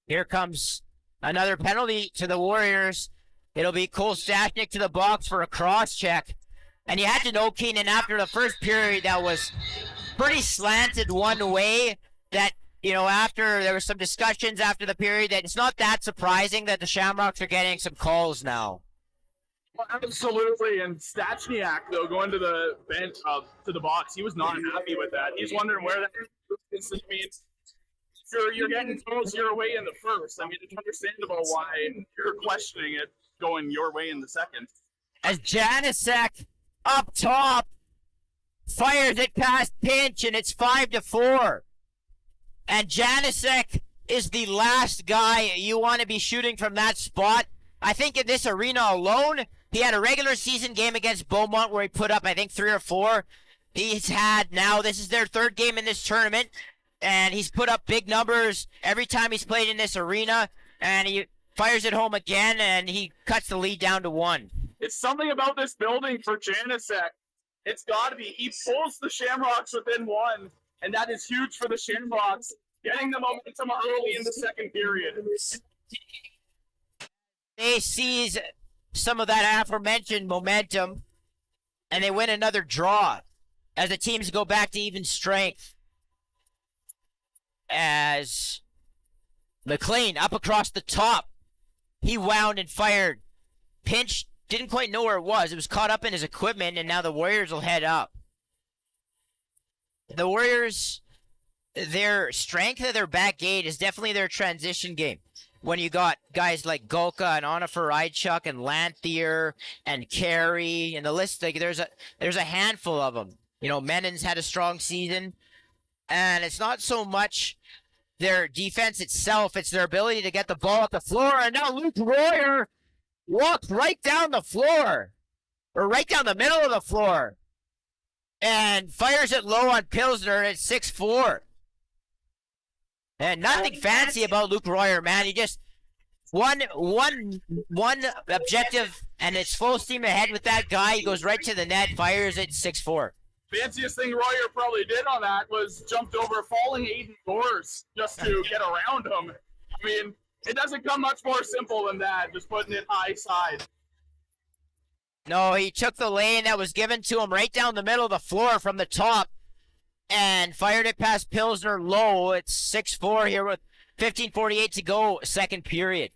here comes another penalty to the Warriors. It'll be Cole Stashnik to the box for a cross check. And you had to know, Keenan, after the first period that was pretty slanted one way, that, you know, after there were some discussions after the period, that it's not that surprising that the Shamrocks are getting some calls now. Well, absolutely, and Stachniak, though, going to the bench, to the box, he was not happy with that. He's wondering where that is. I mean, sure, you're getting calls your way in the first. I mean, it's understandable why you're questioning it going your way in the second. As Janicek up top fires it past Pinch, and it's 5-4. And Janicek is the last guy you want to be shooting from that spot. I think in this arena alone, he had a regular season game against Beaumont where he put up, I think, 3 or 4. He's had now, this is their 3rd game in this tournament, and he's put up big numbers every time he's played in this arena, and he fires it home again, and he cuts the lead down to 1. It's something about this building for Janicek. It's got to be. He pulls the Shamrocks within 1, and that is huge for the Shamrocks, getting the momentum early in the second period. They seize some of that aforementioned momentum, and they win another draw as the teams go back to even strength. As McLean up across the top, he wound and fired. Pinch didn't quite know where it was. It was caught up in his equipment, and now the Warriors will head up. The Warriors, their strength of their back gate is definitely their transition game. When you got guys like Golka and Onifer Rychuk and Lanthier and Carey and the list, like there's a handful of them. You know, Menon's had a strong season, and it's not so much their defense itself, it's their ability to get the ball up the floor. And now Luke Royer walks right down the floor, or right down the middle of the floor, and fires it low on Pilsner at 6'4". And nothing fancy about Luke Royer, man. He just one objective, and it's full steam ahead with that guy. He goes right to the net, fires it 6'4". Fanciest thing Royer probably did on that was jumped over falling Aiden Gores just to get around him. I mean, it doesn't come much more simple than that, just putting it high side. No, he took the lane that was given to him right down the middle of the floor from the top and fired it past Pilsner low. It's 6-4 here with 15:48 to go, second period.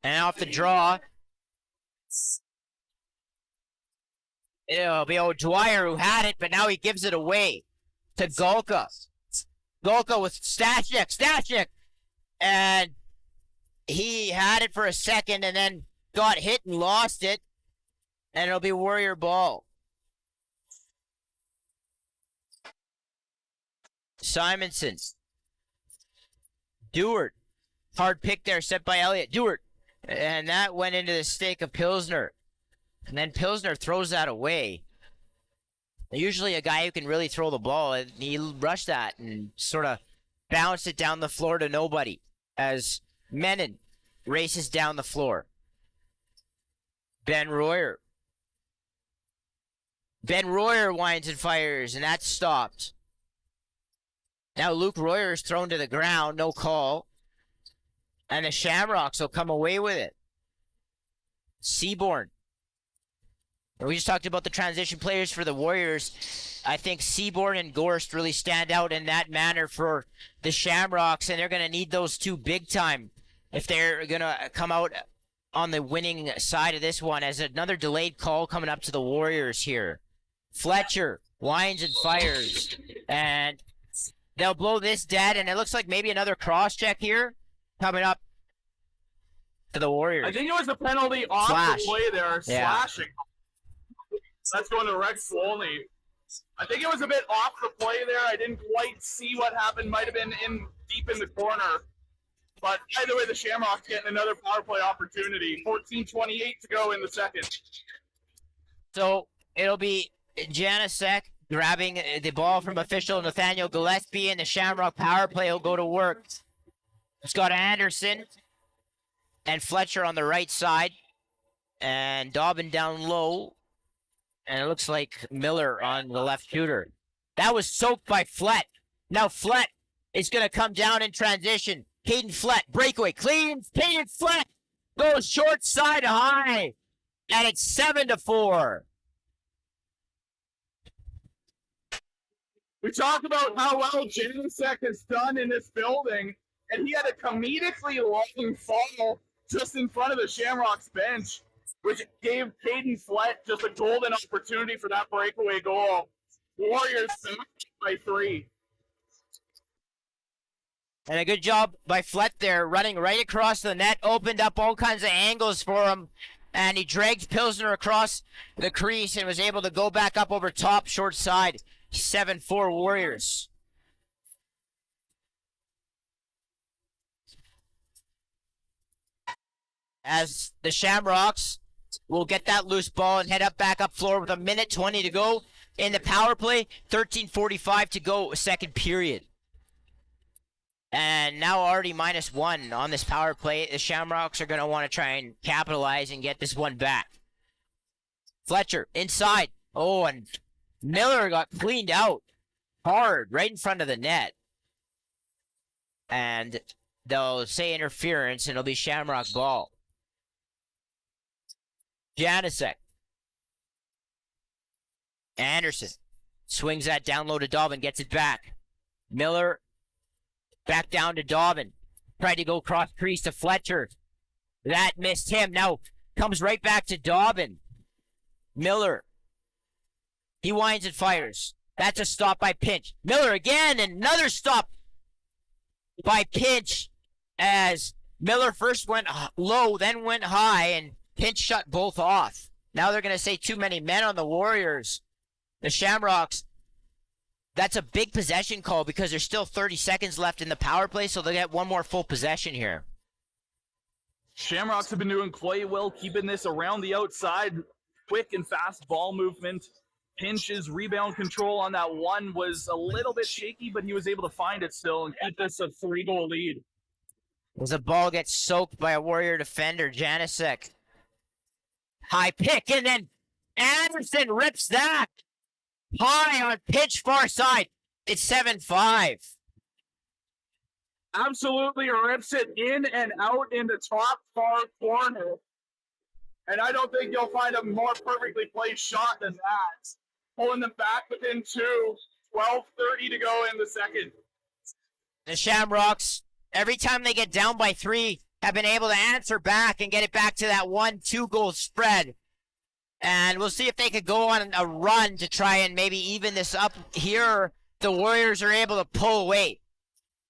And off the draw, it'll be O'Dwyer who had it, but now he gives it away to Golka. Golka with Stashnik, and he had it for a second and then got hit and lost it, and it'll be Warrior ball. Simonson. Dewart. Hard pick there, set by Elliott. Dewart. And that went into the stake of Pilsner. And then Pilsner throws that away. Usually a guy who can really throw the ball, and he rushed that and sort of bounced it down the floor to nobody as Menon races down the floor. Ben Royer. Ben Royer winds and fires, and that's stopped. Now Luke Royer is thrown to the ground, no call. And the Shamrocks will come away with it. Seaborn. We just talked about the transition players for the Warriors. I think Seaborn and Gorst really stand out in that manner for the Shamrocks, and they're going to need those two big time if they're going to come out on the winning side of this one as another delayed call coming up to the Warriors here. Fletcher winds and fires, and they'll blow this dead, and it looks like maybe another cross-check here coming up to the Warriors. I think it was a penalty off Slash. the play there, Yeah. slashing. That's going to Rex Swolney. I think it was a bit off the play there. I didn't quite see what happened. Might have been deep in the corner. But either way, the Shamrocks getting another power play opportunity. 14:28 to go in the second. So it'll be Janicek grabbing the ball from official Nathaniel Gillespie, and the Shamrock power play will go to work. It's got Anderson and Fletcher on the right side, and Dobbin down low, and it looks like Miller on the left shooter. That was soaked by Flett. Now Flett is going to come down in transition. Caden Flett, breakaway, clean. Caden Flett goes short side high, and it's 7-4. We talked about how well Janicek has done in this building, and he had a comedically long fall just in front of the Shamrocks bench, which gave Caden Flett just a golden opportunity for that breakaway goal. Warriors by 3. And a good job by Flett there, running right across the net, opened up all kinds of angles for him, and he dragged Pilsner across the crease and was able to go back up over top, short side. 7-4 Warriors. As the Shamrocks will get that loose ball and head up back up floor with 1:20 to go in the power play. 13:45 to go, second period. And now already -1 on this power play. The Shamrocks are going to want to try and capitalize and get this one back. Fletcher inside. Oh, and Miller got cleaned out hard right in front of the net. And they'll say interference, and it'll be Shamrock ball. Janicek. Anderson swings that down low to Dobbin, gets it back. Miller back down to Dobbin. Tried to go cross crease to Fletcher. That missed him. Now comes right back to Dobbin. Miller. He winds and fires. That's a stop by Pinch. Miller again, and another stop by Pinch as Miller first went low, then went high, and Pinch shut both off. Now they're going to say too many men on the Warriors. The Shamrocks, that's a big possession call because there's still 30 seconds left in the power play, so they'll get one more full possession here. Shamrocks have been doing quite well, keeping this around the outside. Quick and fast ball movement. Pinch's rebound control on that one was a little bit shaky, but he was able to find it still and keep this a 3-goal lead. As the ball gets soaked by a Warrior defender, Janicek. High pick, and then Anderson rips that. High on Pinch, far side. It's 7-5. Absolutely rips it in and out in the top far corner. And I don't think you'll find a more perfectly placed shot than that. Pulling them back within 2, 12:30 to go in the second. The Shamrocks, every time they get down by 3, have been able to answer back and get it back to that 1-2 goal spread. And we'll see if they could go on a run to try and maybe even this up here. The Warriors are able to pull away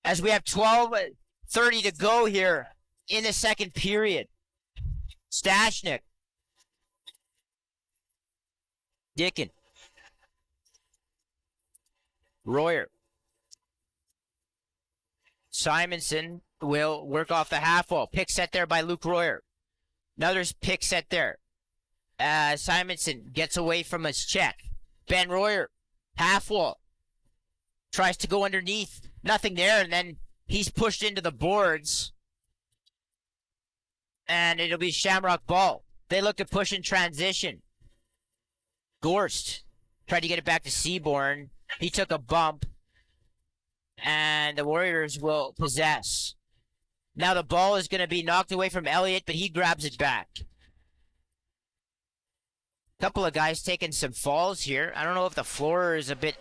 as we have 12:30 to go here in the second period. Stashnik. Dickin. Royer. Simonson will work off the half wall. Pick set there by Luke Royer. Another pick set there. Simonson gets away from his check. Ben Royer, half wall. Tries to go underneath. Nothing there, and then he's pushed into the boards. And it'll be Shamrock ball. They look to push in transition. Gorst tried to get it back to Seaborn. He took a bump. And the Warriors will possess. Now the ball is going to be knocked away from Elliott, but he grabs it back. A couple of guys taking some falls here. I don't know if the floor is a bit...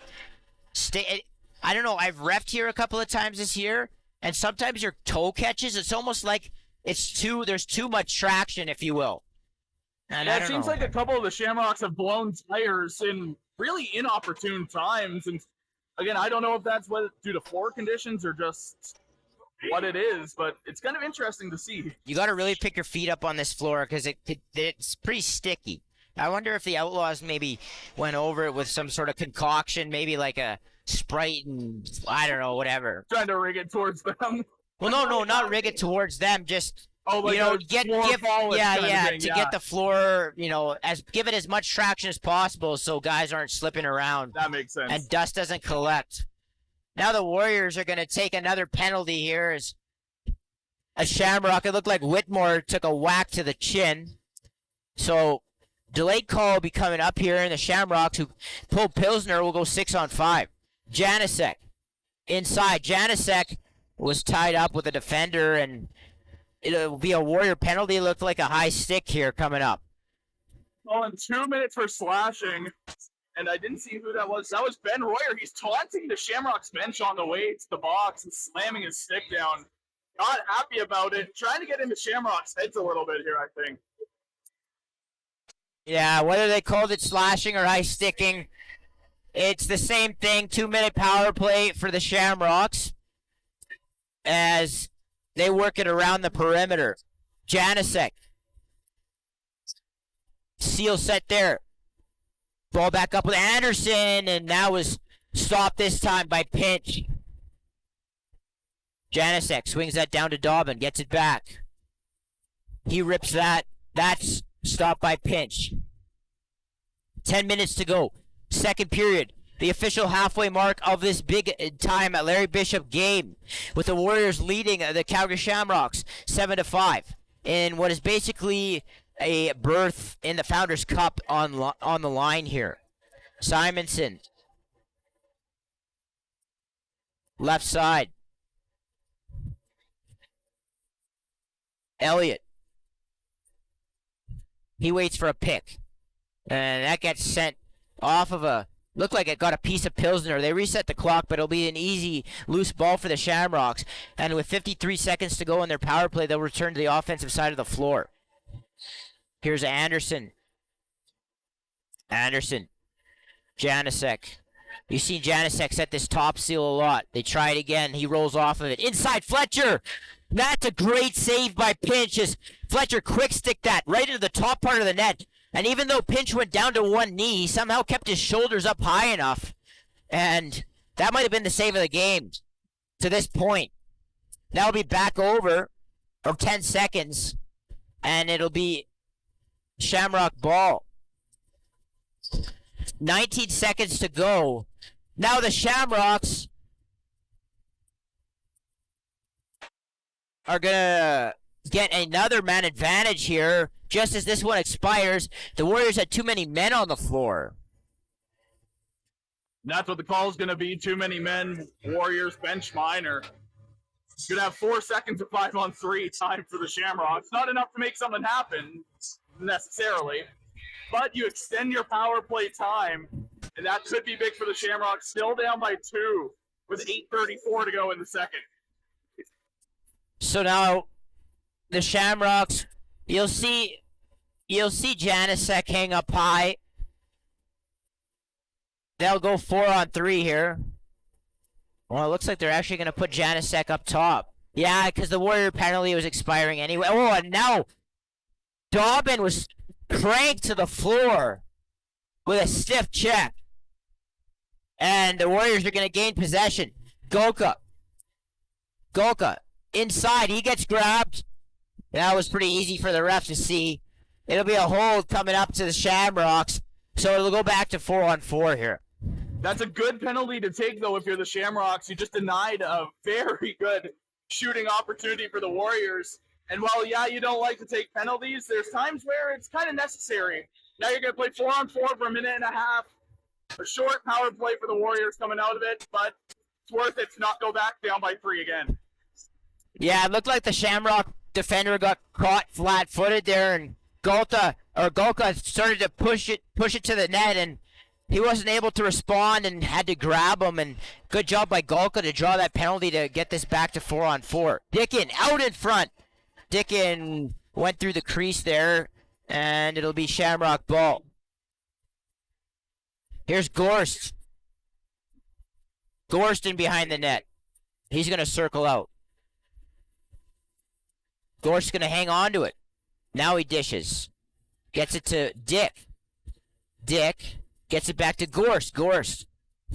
I don't know. I've reffed here a couple of times this year, and sometimes your toe catches. It's almost like there's too much traction, if you will. And Yeah, I it don't seems know. like a couple of the Shamrocks have blown tires in really inopportune times. And again, I don't know if that's due to floor conditions or just what it is, but it's kind of interesting to see. You got to really pick your feet up on this floor because it's pretty sticky. I wonder if the Outlaws maybe went over it with some sort of concoction, maybe like a Sprite and I don't know, whatever. Trying to rig it towards them. Well, no, not rig it towards them. Just Like get the floor, give it as much traction as possible so guys aren't slipping around. That makes sense. And dust doesn't collect. Now the Warriors are going to take another penalty here as a Shamrock. It looked like Whitmore took a whack to the chin. So delayed call will be coming up here, and the Shamrocks, who pulled Pilsner, will go 6-on-5. Janasek inside. Janasek was tied up with a defender, and it'll be a Warrior penalty. It looked like a high stick here coming up. Well, in 2 minutes for slashing. And I didn't see who that was. That was Ben Royer. He's taunting the Shamrocks bench on the way to the box and slamming his stick down. Not happy about it. Trying to get into Shamrocks' heads a little bit here, I think. Yeah, whether they called it slashing or high sticking, it's the same thing. 2-minute power play for the Shamrocks as they work it around the perimeter. Janasek. Seal set there. Ball back up with Anderson, and that was stopped this time by Pinch. Janasek swings that down to Dobbin, gets it back. He rips that. That's stopped by Pinch. 10 minutes to go. Second period. The official halfway mark of this big time at Larry Bishop game, with the Warriors leading the Calgary Shamrocks 7-5 in what is basically a berth in the Founders Cup on the line here. Simonson, left side. Elliott. He waits for a pick, and that gets sent off of looked like it got a piece of Pilsner. They reset the clock, but it'll be an easy loose ball for the Shamrocks. And with 53 seconds to go in their power play, they'll return to the offensive side of the floor. Here's Anderson. Janasek. You've seen Janasek set this top seal a lot. They try it again. He rolls off of it. Inside Fletcher. That's a great save by Pinch as Fletcher quick stick that right into the top part of the net. And even though Pinch went down to one knee, he somehow kept his shoulders up high enough. And that might have been the save of the game to this point. That'll be back over of 10 seconds. And it'll be Shamrock ball. 19 seconds to go. Now the Shamrocks are going to get another man advantage here. Just as this one expires, the Warriors had too many men on the floor. And that's what the call is going to be. Too many men. Warriors bench minor. Going to have 4 seconds of 5-on-3 time for the Shamrocks. Not enough to make something happen necessarily, but you extend your power play time, and that could be big for the Shamrocks. Still down by 2 with 8:34 to go in the second. So now the Shamrocks, you'll see Janasek hang up high. They'll go 4-on-3 here. Well, it looks like they're actually going to put Janasek up top. Yeah, because the Warrior penalty was expiring anyway. Oh, and now Dobbin was cranked to the floor with a stiff check. And the Warriors are going to gain possession. Golka inside. He gets grabbed. That was pretty easy for the ref to see. It'll be a hold coming up to the Shamrocks. So it'll go back to 4-on-4 here. That's a good penalty to take, though, if you're the Shamrocks. You just denied a very good shooting opportunity for the Warriors. And while, yeah, you don't like to take penalties, there's times where it's kind of necessary. Now you're going to play 4-on-4 for a minute and a half. A short power play for the Warriors coming out of it, but it's worth it to not go back down by 3 again. Yeah, it looked like the Shamrock defender got caught flat-footed there, and Golka started to push it to the net, and he wasn't able to respond and had to grab him. And good job by Golka to draw that penalty to get this back to 4-on-4. Dickin out in front. Dickin went through the crease there, and it'll be Shamrock ball. Here's Gorst. Gorston behind the net. He's going to circle out. Gorst's going to hang on to it. Now he dishes. Gets it to Dick. Dick gets it back to Gorst. Gorst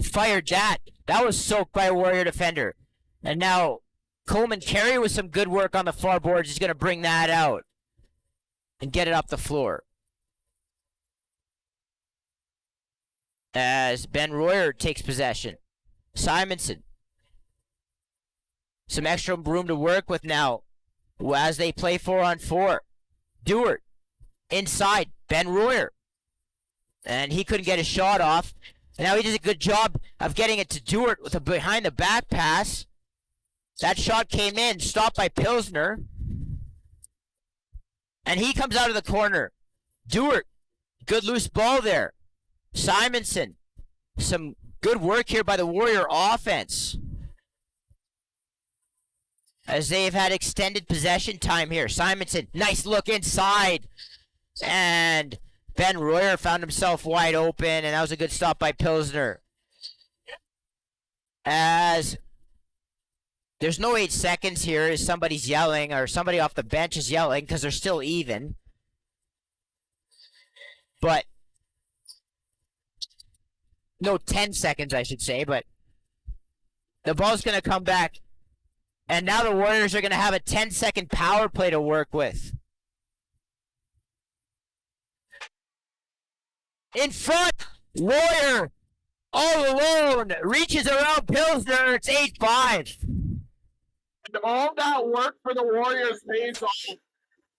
fired that. That was soaked by a Warrior defender. And now Coleman Carey with some good work on the far boards is going to bring that out and get it up the floor. As Ben Royer takes possession. Simonson. Some extra room to work with now as they play 4-on-4. Dewart inside. Ben Royer. And he couldn't get his shot off. And now he does a good job of getting it to Dewart with a behind-the-back pass. That shot came in, stopped by Pilsner. And he comes out of the corner. Dewart, good loose ball there. Simonson, some good work here by the Warrior offense. As they've had extended possession time here. Simonson, nice look inside. And Ben Royer found himself wide open, and that was a good stop by Pilsner. As there's no 8 seconds here as somebody's yelling, or somebody off the bench is yelling because they're still even. But no 10 seconds, I should say, but the ball's going to come back. And now the Warriors are going to have a 10-second power play to work with. In front, Warrior, all alone, reaches around Pilsner. It's 8-5. And all that work for the Warriors pays off.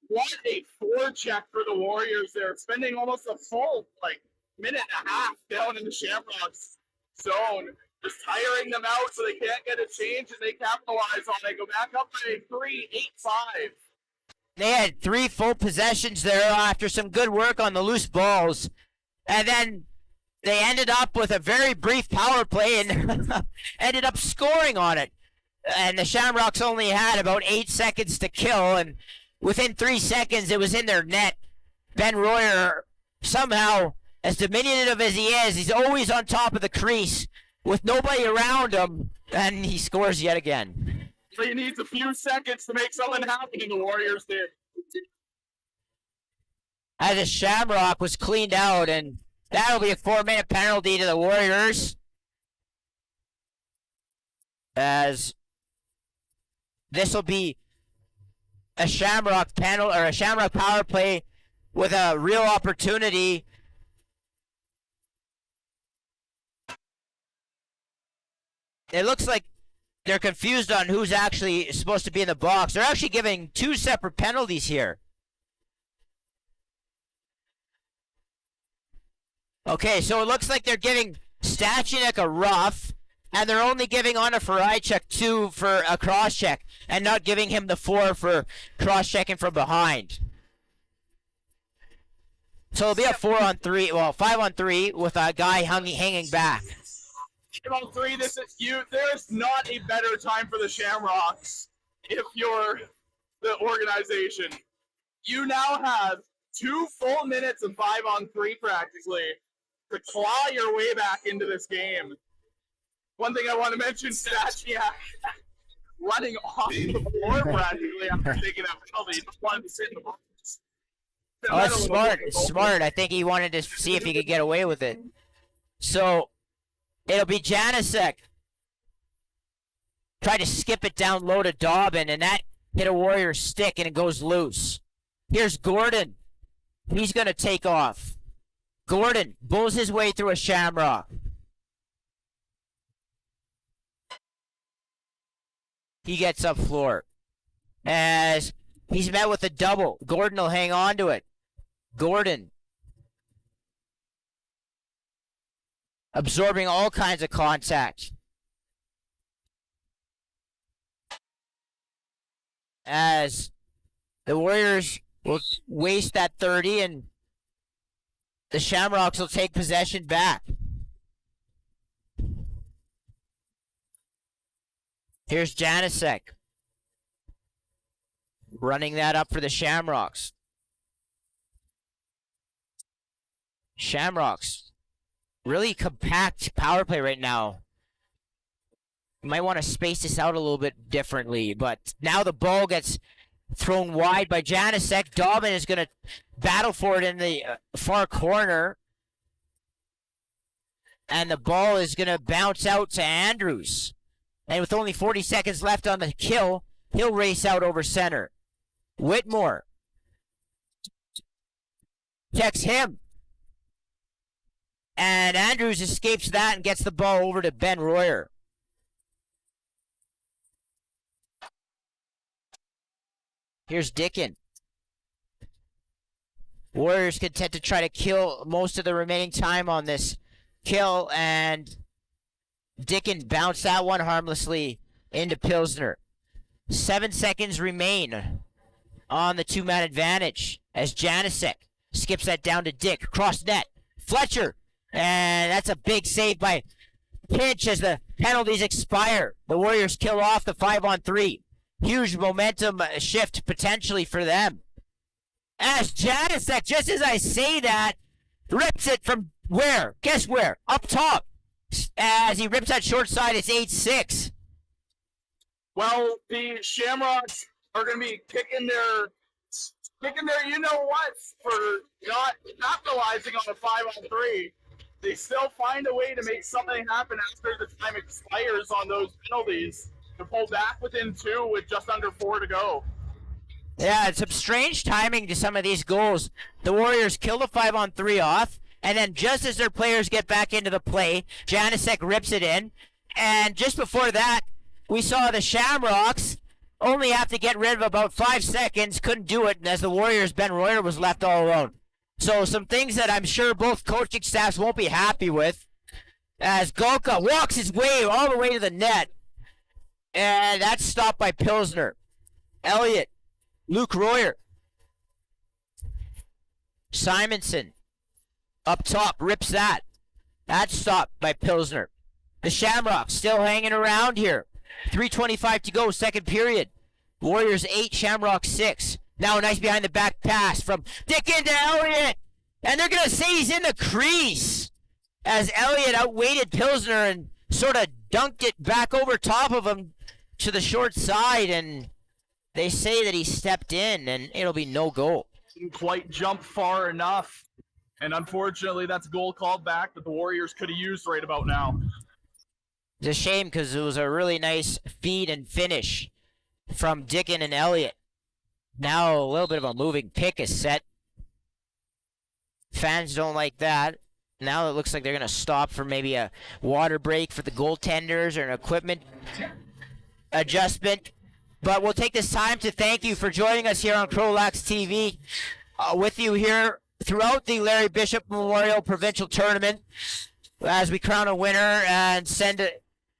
What a forecheck for the Warriors there. Spending almost a full, minute and a half down in the Shamrocks zone. Just tiring them out so they can't get a change, and they capitalize on it. Go back up by 3, 8-5. They had 3 full possessions there after some good work on the loose balls. And then they ended up with a very brief power play and ended up scoring on it. And the Shamrocks only had about 8 seconds to kill, and within 3 seconds it was in their net. Ben Royer, somehow, as diminutive as he is, he's always on top of the crease with nobody around him, and he scores yet again. So he needs a few seconds to make something happen, and the Warriors did. As a Shamrock was cleaned out, and that'll be a 4-minute penalty to the Warriors. As this will be a Shamrock panel, or a Shamrock power play with a real opportunity. It looks like they're confused on who's actually supposed to be in the box. They're actually giving 2 separate penalties here. Okay, so it looks like they're giving Stachnik a rough, and they're only giving Anna Farajchuk 2 for a cross-check, and not giving him the 4 for cross-checking from behind. So it'll be a 4-on-3, well, 5-on-3 with a guy hanging back. 5-on-3, this is you. There's not a better time for the Shamrocks if you're the organization. You now have 2 full minutes of 5-on-3 practically to claw your way back into this game. One thing I want to mention, Stachniak running off the floor practically after taking that penalty. He just wanted to sit in the box. Oh, that's smart. It's smart. I think he wanted to see if he could get away with it. So it'll be Janicek. Try to skip it down low to Dobbin, and that hit a Warrior stick, and it goes loose. Here's Gordon. He's going to take off. Gordon bulls his way through a Shamrock. He gets up floor. As he's met with a double. Gordon will hang on to it. Gordon. Absorbing all kinds of contact. As the Warriors will waste that 30, and the Shamrocks will take possession back. Here's Janicek. running that up for the Shamrocks. Shamrocks, really compact power play right now. You might want to space this out a little bit differently, but now the ball gets thrown wide by Janicek. Dobbin is going to battle for it in the far corner. And the ball is going to bounce out to Andrews. And with only 40 seconds left on the kill, he'll race out over center. Whitmore checks him. And Andrews escapes that and gets the ball over to Ben Royer. Here's Dickin. Warriors content to try to kill most of the remaining time on this kill, and Dickin bounced that one harmlessly into Pilsner. 7 seconds remain on the two-man advantage as Janicek skips that down to Dick. Cross net. Fletcher. And that's a big save by Pinch as the penalties expire. The Warriors kill off the 5-on-3. Huge momentum shift potentially for them. As Janicek, just as I say that, rips it from where? Guess where? Up top. As he rips that short side, it's 8-6. Well, the Shamrocks are going to be kicking their you know what for not capitalizing on a 5-on-3. They still find a way to make something happen after the time expires on those penalties to pull back within 2 with just under 4 to go. Yeah, it's some strange timing to some of these goals. The Warriors kill the 5-on-3 off, and then just as their players get back into the play, Janicek rips it in. And just before that, we saw the Shamrocks only have to get rid of about 5 seconds, couldn't do it, and as the Warriors, Ben Royer was left all alone. So some things that I'm sure both coaching staffs won't be happy with, as Golka walks his way all the way to the net, and that's stopped by Pilsner. Elliott, Luke Royer, Simonson, up top, rips that. That's stopped by Pilsner. The Shamrocks still hanging around here. 3:25 to go, second period. Warriors 8, Shamrocks 6. Now a nice behind the back pass from Dickin to Elliott. And they're going to say he's in the crease as Elliott outweighted Pilsner and sort of dunked it back over top of him to the short side. And they say that he stepped in and it'll be no goal. Didn't quite jump far enough. And unfortunately, that's a goal called back that the Warriors could have used right about now. It's a shame because it was a really nice feed and finish from Dickin and Elliott. Now a little bit of a moving pick is set. Fans don't like that. Now it looks like they're going to stop for maybe a water break for the goaltenders or an equipment adjustment. But we'll take this time to thank you for joining us here on CROW LAX TV. With you here throughout the Larry Bishop Memorial Provincial Tournament as we crown a winner and send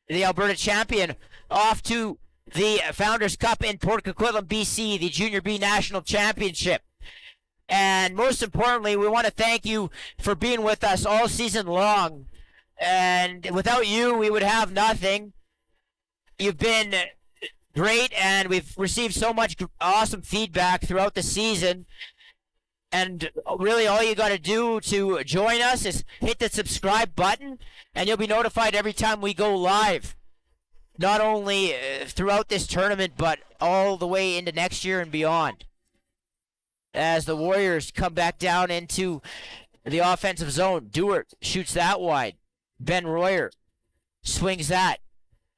the Alberta champion off to the Founders Cup in Port Coquitlam, BC, the Junior B National Championship. And most importantly, we want to thank you for being with us all season long. And without you, we would have nothing. You've been great, and we've received so much awesome feedback throughout the season. And really, all you got to do to join us is hit the subscribe button, and you'll be notified every time we go live. Not only throughout this tournament, but all the way into next year and beyond. As the Warriors come back down into the offensive zone, Dewart shoots that wide. Ben Royer swings that.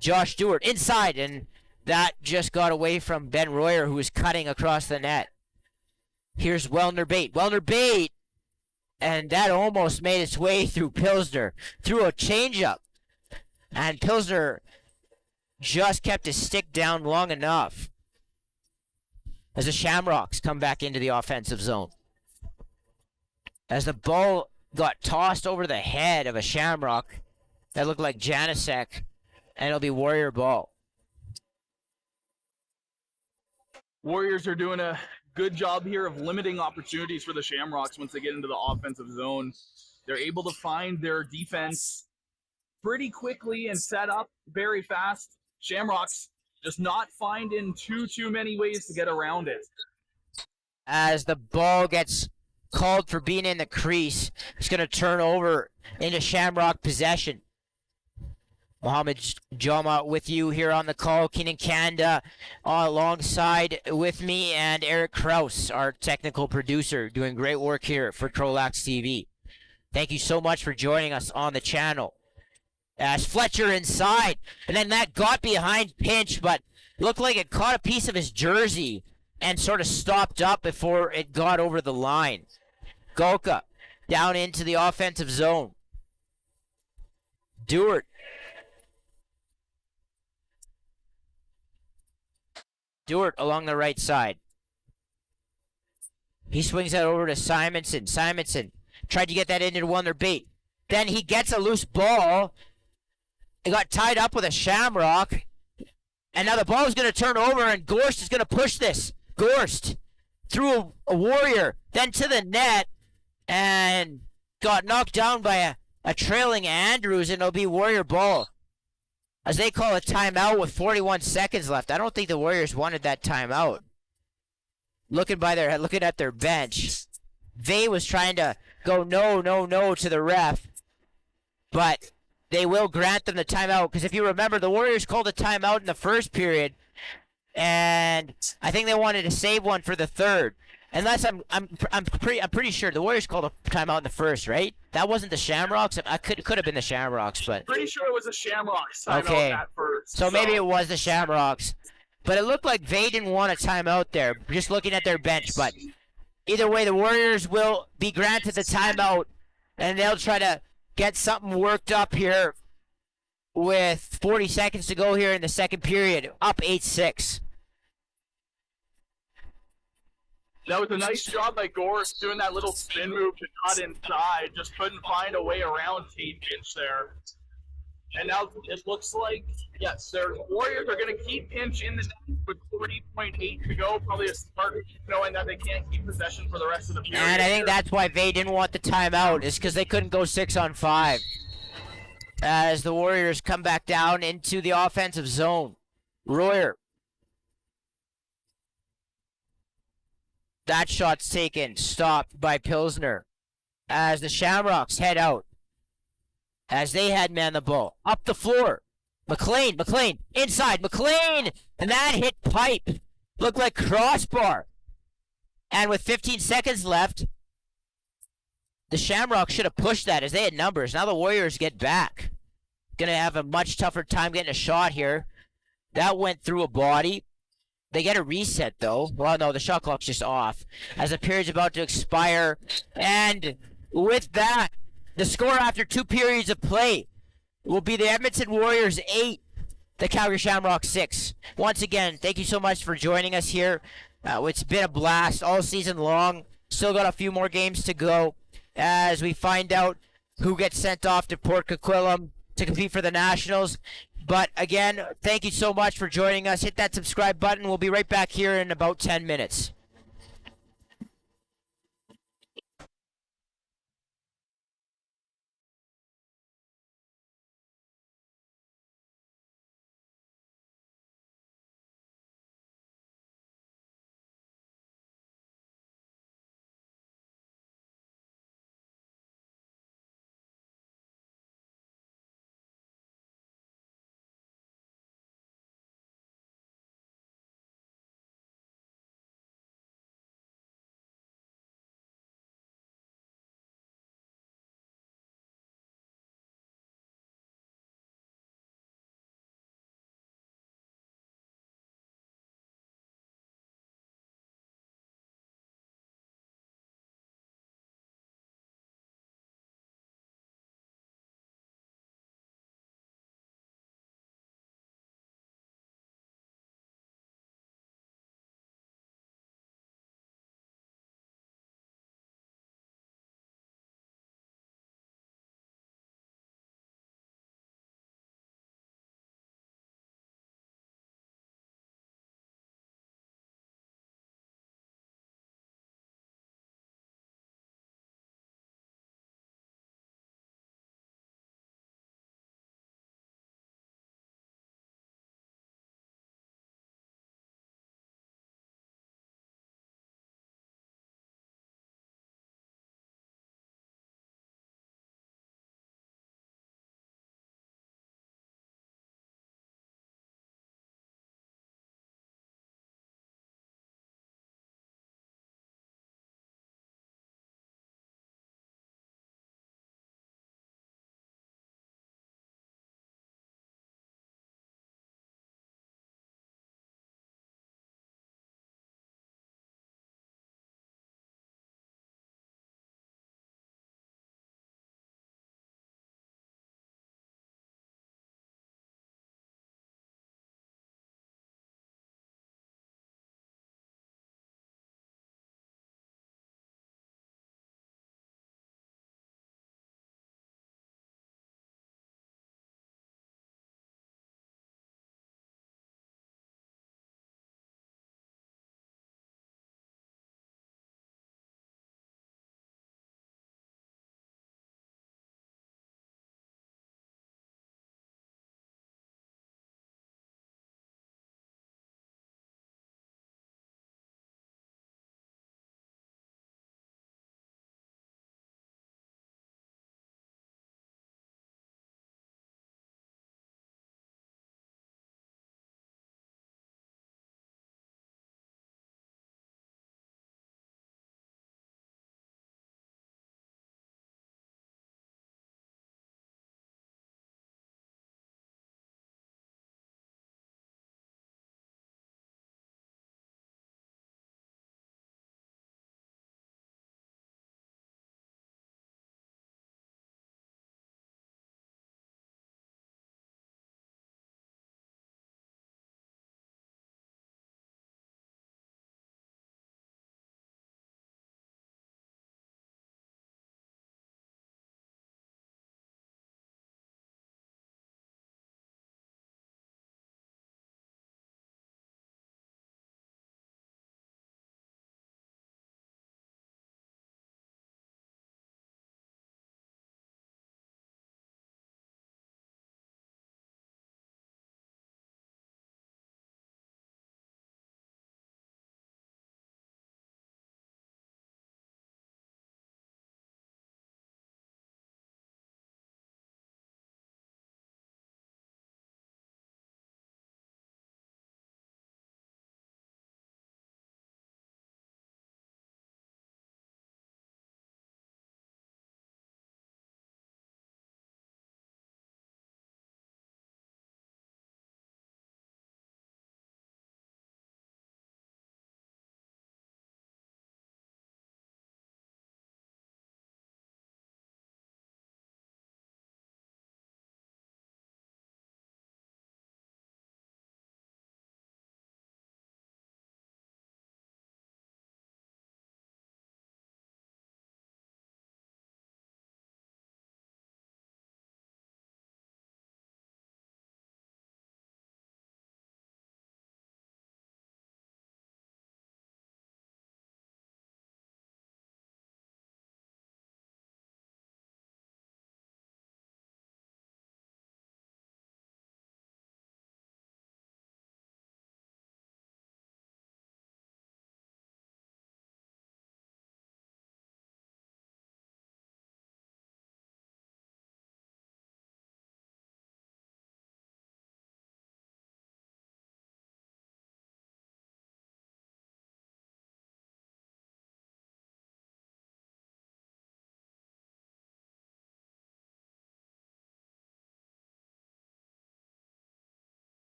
Josh Dewart inside, and that just got away from Ben Royer, who was cutting across the net. Here's Wellner Bate. Wellner Bate, and that almost made its way through Pilsner, through a changeup. And Pilsner just kept his stick down long enough as the Shamrocks come back into the offensive zone. As the ball got tossed over the head of a Shamrock that looked like Janicek, and it'll be Warrior ball. Warriors are doing a good job here of limiting opportunities for the Shamrocks once they get into the offensive zone. They're able to find their defense pretty quickly and set up very fast. Shamrocks just not finding too many ways to get around it. As the ball gets called for being in the crease, it's going to turn over into Shamrock possession. Mohammed Jama with you here on the call. Keenan Kanda alongside with me, and Eric Kraus, our technical producer, doing great work here for CROW LAX TV. Thank you so much for joining us on the channel. As Fletcher inside, and then that got behind Pinch, but looked like it caught a piece of his jersey and sort of stopped up before it got over the line. Golka down into the offensive zone. Dewart. Dewart along the right side. He swings that over to Simonson. Simonson tried to get that into one of their bait. Then he gets a loose ball. It got tied up with a Shamrock. And now the ball is going to turn over, and Gorst is going to push this. Gorst through a Warrior, then to the net, and got knocked down by a trailing Andrews, and it'll be Warrior ball, as they call a timeout with 41 seconds left. I don't think the Warriors wanted that timeout. Looking at their bench, Vay was trying to go no to the ref, but they will grant them the timeout, because if you remember, the Warriors called a timeout in the first period, and I think they wanted to save one for the third. Unless I'm pretty sure the Warriors called a timeout in the first, right? That wasn't the Shamrocks. I could have been the Shamrocks, but Pretty sure it was a Shamrocks timeout okay. at first. So maybe it was the Shamrocks, but it looked like Vay didn't want a timeout there. Just looking at their bench, but either way, the Warriors will be granted the timeout, and they'll try to get something worked up here with 40 seconds to go here in the second period. Up 8-6. That was a nice job by Gorst doing that little spin move to cut inside. Just couldn't find a way around Tate Pinch there. And now it looks like, yes, their Warriors are going to keep Pinch in the net with 3.8 to go. Probably a smart move, knowing that they can't keep possession for the rest of the period. And I think that's why Vay didn't want the timeout, is because they couldn't go 6-on-5. As the Warriors come back down into the offensive zone. Royer. That shot's taken, stopped by Pilsner. As the Shamrocks head out. As they had man the ball. Up the floor. McLean, inside, McLean! And that hit pipe. Looked like crossbar. And with 15 seconds left, the Shamrocks should have pushed that, as they had numbers. Now the Warriors get back. Gonna have a much tougher time getting a shot here. That went through a body. They get a reset, though. Well, no, the shot clock's just off, as the period's about to expire. And with that, the score after 2 periods of play will be the Edmonton Warriors 8, the Calgary Shamrocks 6. Once again, thank you so much for joining us here. It's been a blast all season long. Still got a few more games to go as we find out who gets sent off to Port Coquitlam to compete for the Nationals. But again, thank you so much for joining us. Hit that subscribe button. We'll be right back here in about 10 minutes.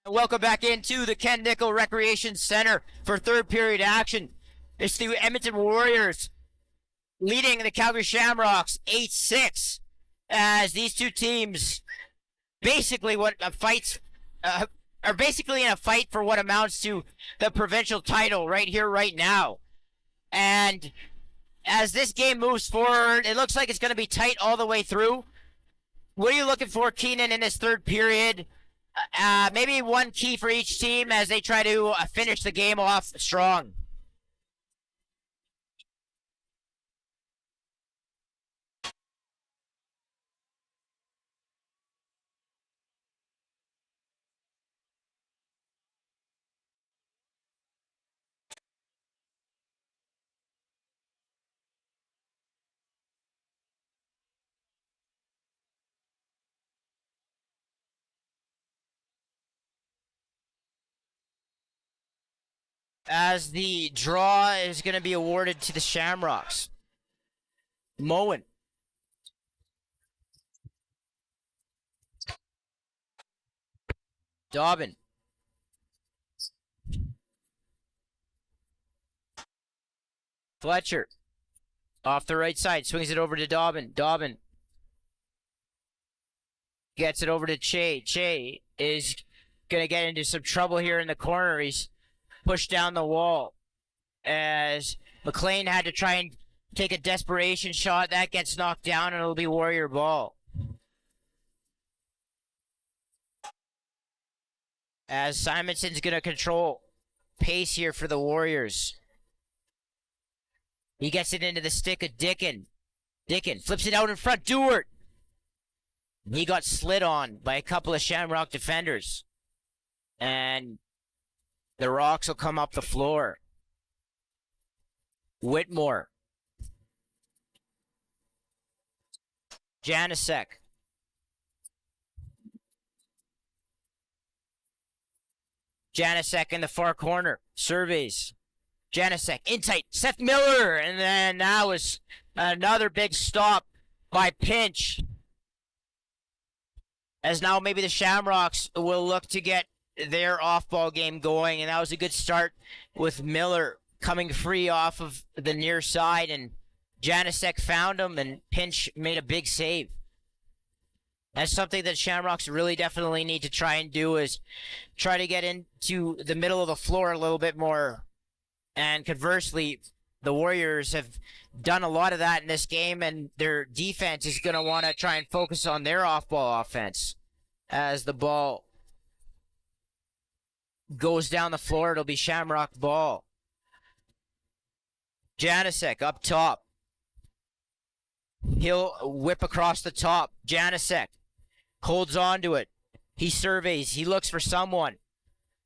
Welcome back into the Ken Nickel Recreation Center for third period action. It's the Edmonton Warriors leading the Calgary Shamrocks 8-6 as these two teams basically are basically in a fight for what amounts to the provincial title right here, right now. And as this game moves forward, it looks like it's going to be tight all the way through. What are you looking for, Keenan, in this third period? Maybe one key for each team as they try to finish the game off strong. As the draw is going to be awarded to the Shamrocks. Moen. Dobbin. Fletcher. Off the right side. Swings it over to Dobbin. Dobbin. Gets it over to Che. Che is going to get into some trouble here in the corner. He's pushed down the wall as McLean had to try and take a desperation shot. That gets knocked down and it'll be Warrior ball. As Simonson's going to control pace here for the Warriors. He gets it into the stick of Dickin. Dickin flips it out in front. Dewart. He got slid on by a couple of Shamrock defenders. And the Rocks will come up the floor. Whitmore. Janicek. Janicek in the far corner. Surveys. Janicek in tight. Seth Miller. And then that was another big stop by Pinch. As now maybe the Shamrocks will look to get their off-ball game going, and that was a good start with Miller coming free off of the near side, and Janicek found him, and Pinch made a big save. That's something that Shamrocks really definitely need to try and do, is try to get into the middle of the floor a little bit more. And conversely, the Warriors have done a lot of that in this game, and their defense is going to want to try and focus on their off-ball offense. As the ball goes down the floor, it'll be Shamrock ball. Janicek up top. He'll whip across the top. Janicek holds on to it. He surveys. He looks for someone.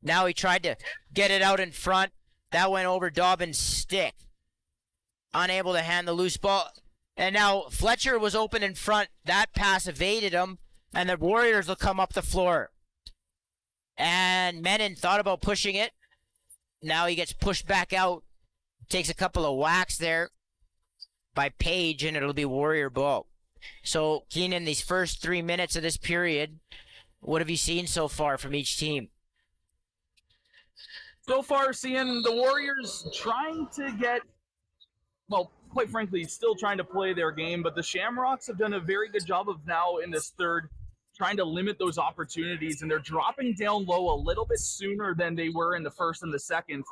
Now he tried to get it out in front. That went over Dobbin's stick. Unable to hand the loose ball. And now Fletcher was open in front. That pass evaded him. And the Warriors will come up the floor. And Menon thought about pushing it. Now he gets pushed back out. Takes a couple of whacks there by Page, and it'll be Warrior ball. So, Keenan, these first 3 minutes of this period, what have you seen so far from each team? So far, seeing the Warriors trying to get, well, quite frankly, still trying to play their game, but the Shamrocks have done a very good job of now in this third trying to limit those opportunities, and they're dropping down low a little bit sooner than they were in the first and the second.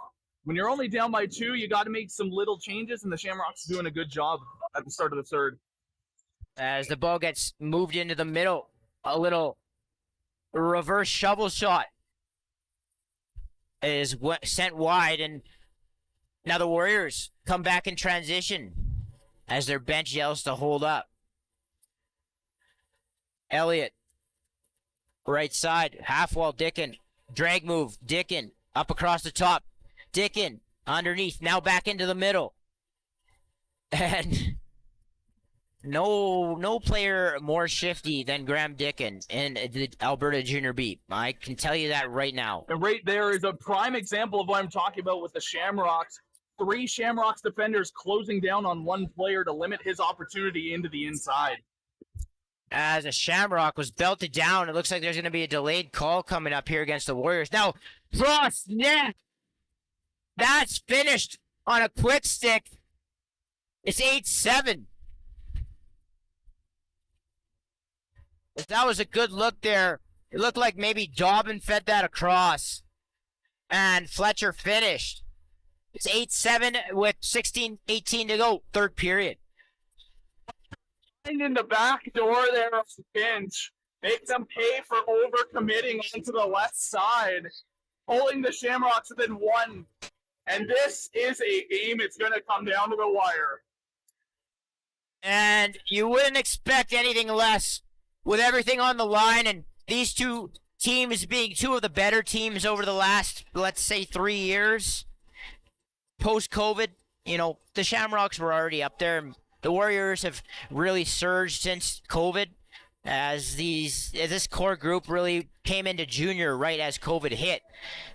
When you're only down by 2, you got to make some little changes, and the Shamrocks are doing a good job at the start of the third. As the ball gets moved into the middle, a little reverse shovel shot is sent wide, and now the Warriors come back in transition as their bench yells to hold up. Elliott. Right side, half wall, Dickin. Drag move, Dickin. Up across the top. Dickin, underneath, now back into the middle. And no player more shifty than Graham Dickin in the Alberta Junior B. I can tell you that right now. And right there is a prime example of what I'm talking about with the Shamrocks. 3 Shamrocks defenders closing down on one player to limit his opportunity into the inside. as a Shamrock was belted down. It looks like there's going to be a delayed call coming up here against the Warriors. Now, cross net. That's finished on a quick stick. It's 8-7. That was a good look there. It looked like maybe Dobbin fed that across. And Fletcher finished. It's 8-7 with 16-18 to go. Third period. In the back door there of the bench. Make them pay for overcommitting onto the left side. Pulling the Shamrocks within one. And this is a game, it's going to come down to the wire. And you wouldn't expect anything less with everything on the line and these two teams being two of the better teams over the last, let's say, 3 years. Post-COVID, you know, the Shamrocks were already up there. The Warriors have really surged since COVID as this core group really came into junior right as COVID hit.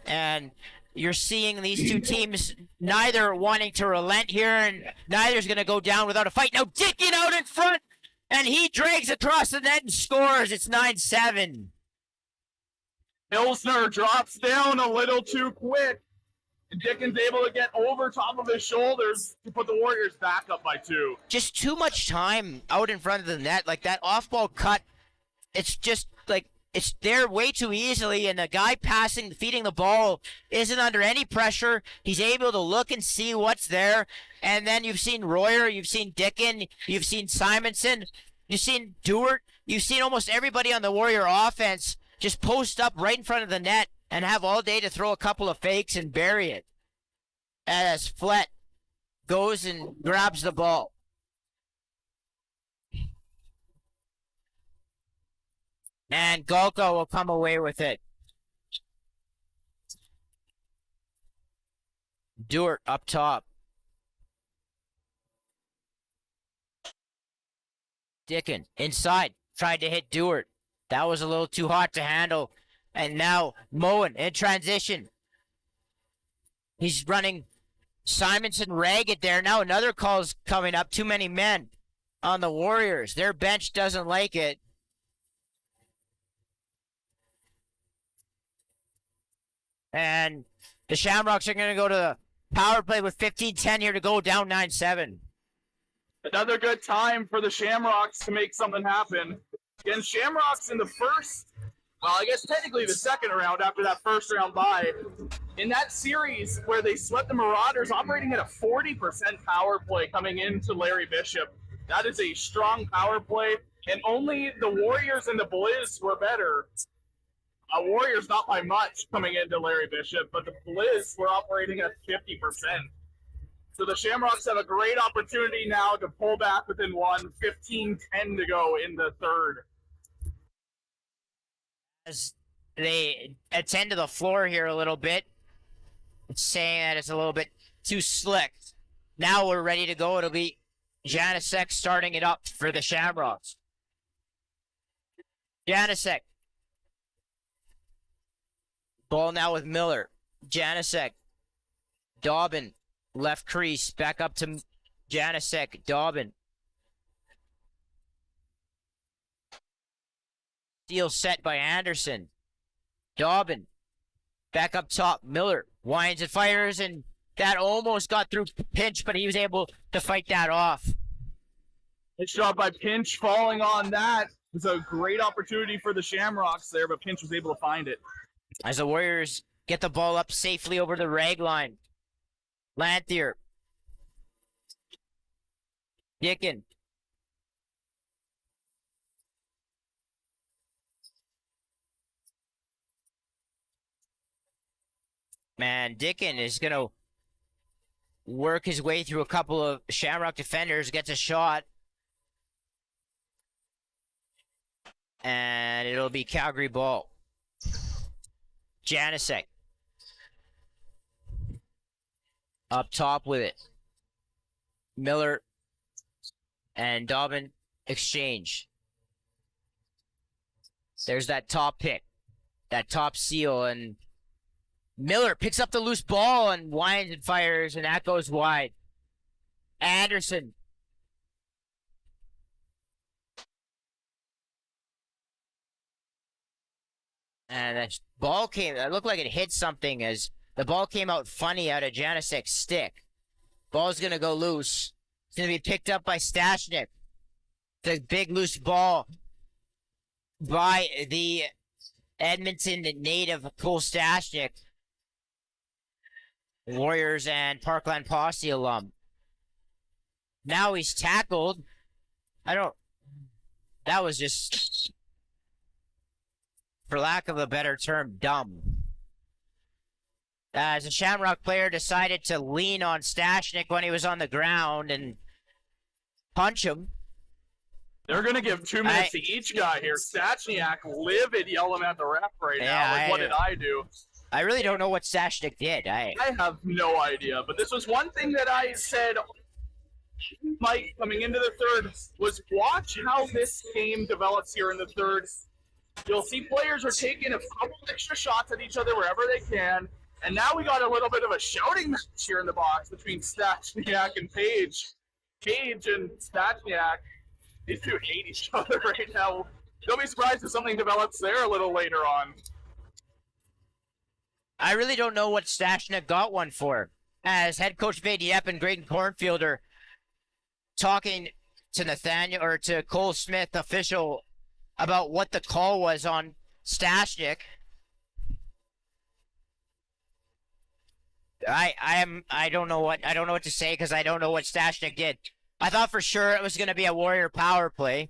And you're seeing these two teams neither wanting to relent here, and neither's going to go down without a fight. Now Dickin out in front, and he drags across the net and scores. It's 9-7. Pilsner drops down a little too quick. And Dickin's able to get over top of his shoulders to put the Warriors back up by 2. Just too much time out in front of the net. Like that off-ball cut, it's just like it's there way too easily, and the guy feeding the ball isn't under any pressure. He's able to look and see what's there. And then you've seen Royer, you've seen Dickin, you've seen Simonson, you've seen Dewart, you've seen almost everybody on the Warrior offense just post up right in front of the net and have all day to throw a couple of fakes and bury it. As Flett goes and grabs the ball. And Golko will come away with it. Dewart up top. Dickin inside. Tried to hit Dewart. That was a little too hot to handle. And now Moen in transition. He's running Simonson ragged there. Now another call's coming up. Too many men on the Warriors. Their bench doesn't like it. And the Shamrocks are going to go to the power play with 15-10 here to go, down 9-7. Another good time for the Shamrocks to make something happen. Again, Shamrocks in the first, well, I guess technically the second round after that first round bye. In that series where they swept the Marauders, operating at a 40% power play coming into Larry Bishop. That is a strong power play, and only the Warriors and the Blizz were better. Warriors not by much coming into Larry Bishop, but the Blizz were operating at 50%. So the Shamrocks have a great opportunity now to pull back within one, 15-10 to go in the third. As they attend to the floor here a little bit, it's saying that it's a little bit too slick. Now we're ready to go. It'll be Janasek starting it up for the Shamrocks. Janasek. Ball now with Miller. Janasek. Dobbin. Left crease. Back up to Janasek. Dobbin. Steal set by Anderson. Dobbin. Back up top. Miller. Winds and fires, and that almost got through Pinch, but he was able to fight that off. Good shot by Pinch falling on that. It was a great opportunity for the Shamrocks there, but Pinch was able to find it. As the Warriors get the ball up safely over the rag line. Lanthier. Dickin. Man, Dickin is going to work his way through a couple of Shamrock defenders, gets a shot. And it'll be Calgary ball. Janasek. Up top with it. Miller and Dobbin exchange. There's that top pick. That top seal, and Miller picks up the loose ball and winds and fires, and that goes wide. Anderson. And that ball came, it looked like it hit something as the ball came out funny out of Janasek's stick. Ball's going to go loose. It's going to be picked up by Stashnik. The big loose ball by the Edmonton native Cole Stashnik. Warriors and Parkland Posse alum. Now he's tackled. That was just, for lack of a better term, dumb. As a Shamrock player decided to lean on Stashnik when he was on the ground and punch him. They're going to give 2 minutes to each guy here. Stashniak livid yelling at the ref right now. Like, what did I do? I really don't know what Stashnik did. I have no idea. But this was one thing that I said, Mike, coming into the third, was watch how this game develops here in the third. You'll see players are taking a couple extra shots at each other wherever they can. And now we got a little bit of a shouting match here in the box between Stashniak and Page. Page and Stashniak, these two hate each other right now. Don't be surprised if something develops there a little later on. I really don't know what Stashnik got one for. As head coach Vade Yep and Graydon Cornfield are talking to Nathaniel or to Cole Smith, official, about what the call was on Stashnik. I don't know what to say because I don't know what Stashnik did. I thought for sure it was going to be a Warrior power play,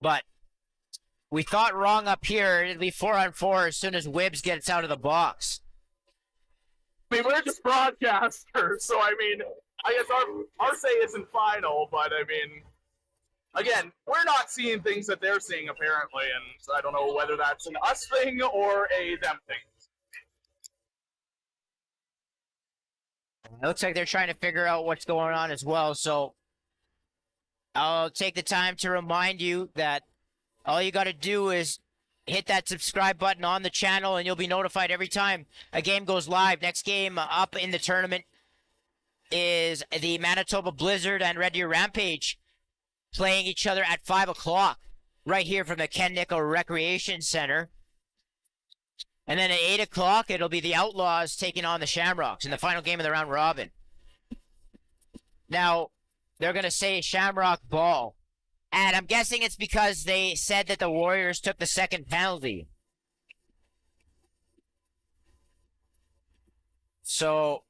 but we thought wrong up here. It'd be 4-on-4 as soon as Wibbs gets out of the box. I mean, we're just broadcasters, so I mean, I guess our say isn't final, but I mean, again, we're not seeing things that they're seeing apparently, and I don't know whether that's an us thing or a them thing. It looks like they're trying to figure out what's going on as well, so I'll take the time to remind you that all you got to do is hit that subscribe button on the channel and you'll be notified every time a game goes live. Next game up in the tournament is the Manitoba Blizzard and Red Deer Rampage playing each other at 5 o'clock right here from the Ken Nickel Recreation Center. And then at 8 o'clock, it'll be the Outlaws taking on the Shamrocks in the final game of the round robin. Now, they're going to say Shamrock ball. And I'm guessing it's because they said that the Warriors took the second penalty. So,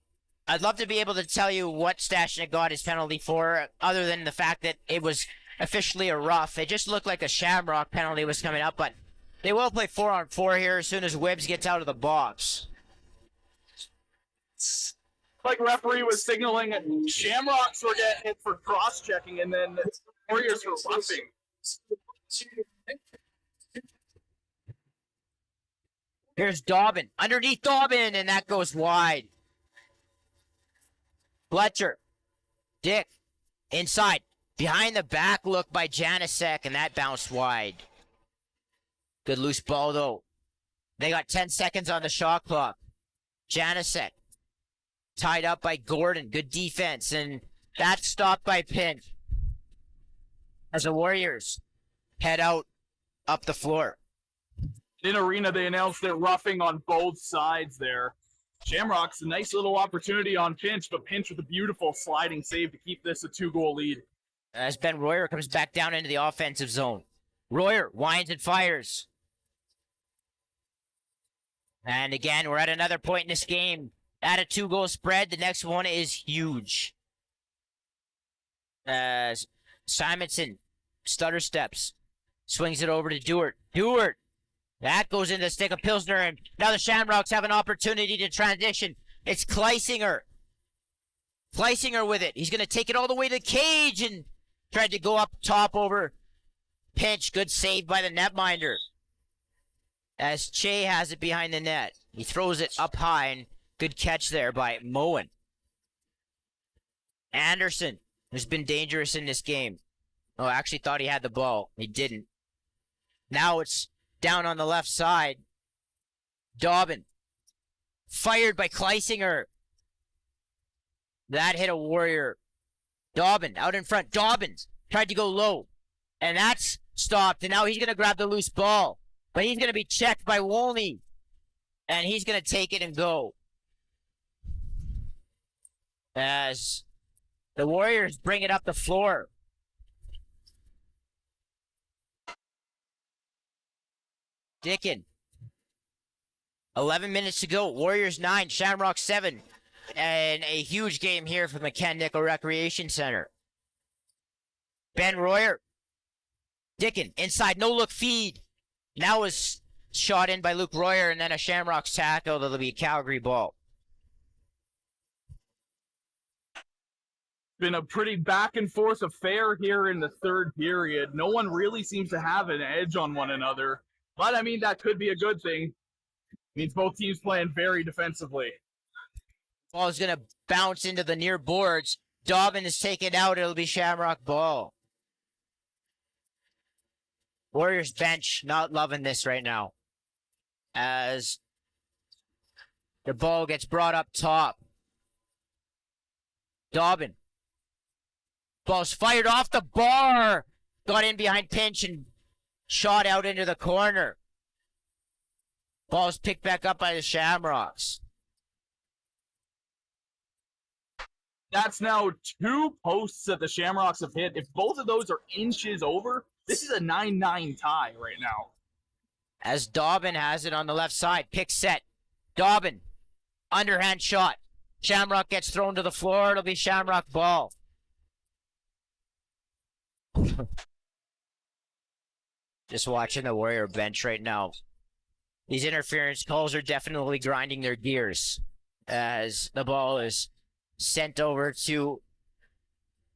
I'd love to be able to tell you what Stashnik got his penalty for, other than the fact that it was officially a rough. It just looked like a Shamrock penalty was coming up, but they will play 4-on-4 here as soon as Wibbs gets out of the box. Like referee was signaling Shamrocks were getting hit for cross-checking, and then Warriors were roughing. Here's Dobbin. Underneath Dobbin, and that goes wide. Fletcher. Dick. Inside. Behind the back look by Janasek, and that bounced wide. Good loose ball, though. They got 10 seconds on the shot clock. Janasek. Tied up by Gordon. Good defense, and that's stopped by Pinch. As the Warriors head out up the floor. In arena, they announced they're roughing on both sides there. Shamrocks, a nice little opportunity on Pinch, but Pinch with a beautiful sliding save to keep this a 2-goal lead. As Ben Royer comes back down into the offensive zone. Royer winds and fires. And again, we're at another point in this game. At a 2-goal spread, the next one is huge. As Simonson stutter steps, swings it over to Dewart. Dewart! That goes into the stick of Pilsner, and now the Shamrocks have an opportunity to transition. It's Kleisinger. Kleisinger with it. He's going to take it all the way to the cage and tried to go up top over Pinch. Good save by the netminder. As Che has it behind the net. He throws it up high, and good catch there by Moen. Anderson, who's been dangerous in this game. Oh, I actually thought he had the ball. He didn't. Now it's down on the left side. Dobbin. Fired by Kleisinger. That hit a Warrior. Dobbin out in front. Dobbins tried to go low. And that's stopped, and now he's going to grab the loose ball. But he's going to be checked by Wolney. And he's going to take it and go. As the Warriors bring it up the floor. Dickin. 11 minutes to go. Warriors 9, Shamrocks 7. And a huge game here from the Ken Nickel Recreation Center. Ben Royer. Dickin, inside, no-look feed. Now is shot in by Luke Royer, and then a Shamrocks tackle. That'll be a Calgary ball. Been a pretty back-and-forth affair here in the third period. No one really seems to have an edge on one another. But, I mean, that could be a good thing. Means both teams playing very defensively. Ball is going to bounce into the near boards. Dobbin is taken out. It'll be Shamrock ball. Warriors bench not loving this right now. As the ball gets brought up top. Dobbin. Ball's fired off the bar. Got in behind Pinch and shot out into the corner. Ball's picked back up by the Shamrocks. That's now 2 posts that the Shamrocks have hit. If both of those are inches over, this is a 9-9 tie right now. As Dobbin has it on the left side. Pick set. Dobbin. Underhand shot. Shamrock gets thrown to the floor. It'll be Shamrock ball. Just watching the Warrior bench right now. These interference calls are definitely grinding their gears. As the ball is sent over to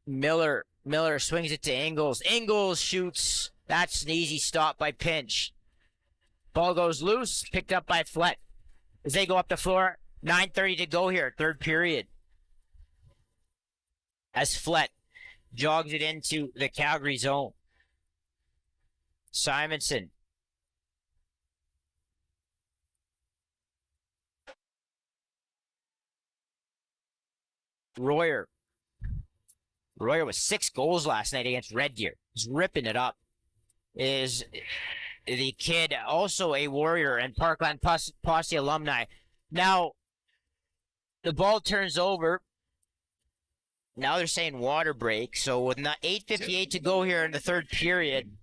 Miller. Miller swings it to Ingles. Ingles shoots. That's an easy stop by Pinch. Ball goes loose. Picked up by Flett. As they go up the floor. 9:30 to go here. Third period. As Flett jogs it into the Calgary zone. Simonson. Royer. Royer with 6 goals last night against Red Deer. He's ripping it up. Is the kid also a Warrior and Parkland Posse alumni. Now, the ball turns over. Now they're saying water break. So with 8:58 to go here in the third period,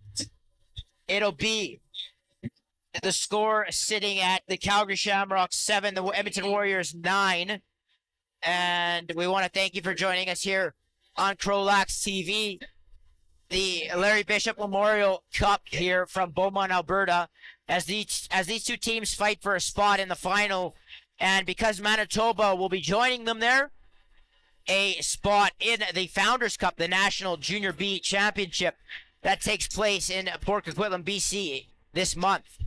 it'll be the score sitting at the Calgary Shamrocks 7, the Edmonton Warriors 9. And we want to thank you for joining us here on CROW LAX TV. The Larry Bishop Memorial Cup here from Beaumont, Alberta, as these 2 teams fight for a spot in the final. And because Manitoba will be joining them there, a spot in the Founders Cup, the National Junior B Championship, that takes place in Port Coquitlam, BC this month.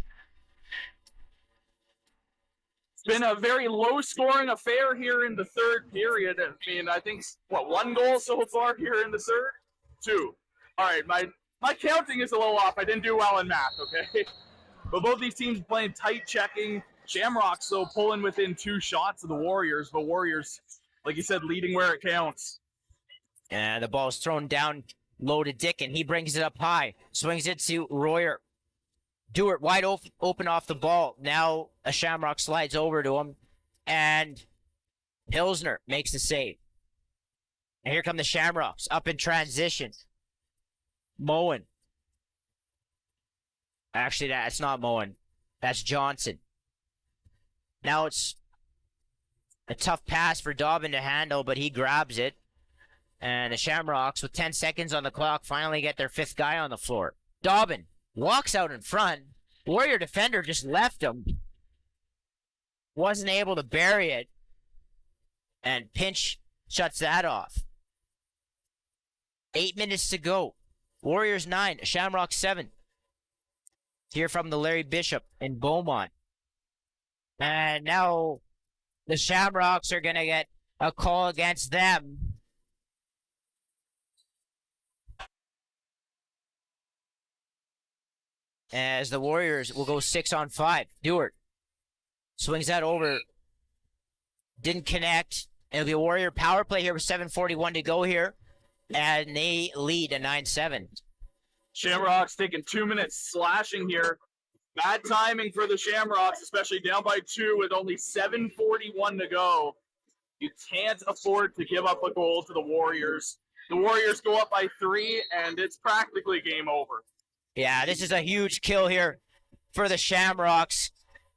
It's been a very low-scoring affair here in the third period. I mean, I think, 1 goal so far here in the third? 2. All right, my counting is a little off. I didn't do well in math, okay? But both these teams playing tight checking. Shamrocks, though, pulling within 2 shots of the Warriors. But Warriors, like you said, leading where it counts. And the ball's thrown down low to Dickin. He brings it up high. Swings it to Royer. Dewart wide open off the ball. Now a Shamrock slides over to him. And Pilsner makes the save. And here come the Shamrocks up in transition. Moen. Actually, that's not Moen. That's Johnson. Now it's a tough pass for Dobbin to handle, but he grabs it. And the Shamrocks, with 10 seconds on the clock, finally get their 5th guy on the floor. Dobbin walks out in front. Warrior defender just left him. Wasn't able to bury it. And Pinch shuts that off. 8 minutes to go. Warriors 9, Shamrock 7. Hear from the Larry Bishop in Beaumont. And now the Shamrocks are going to get a call against them. As the Warriors will go 6-on-5. Dewart swings that over. Didn't connect. It'll be a Warrior power play here with 7:41 to go here. And they lead a 9-7. Shamrocks taking 2 minutes slashing here. Bad timing for the Shamrocks, especially down by 2 with only 7:41 to go. You can't afford to give up a goal to the Warriors. The Warriors go up by 3, and it's practically game over. Yeah, this is a huge kill here for the Shamrocks,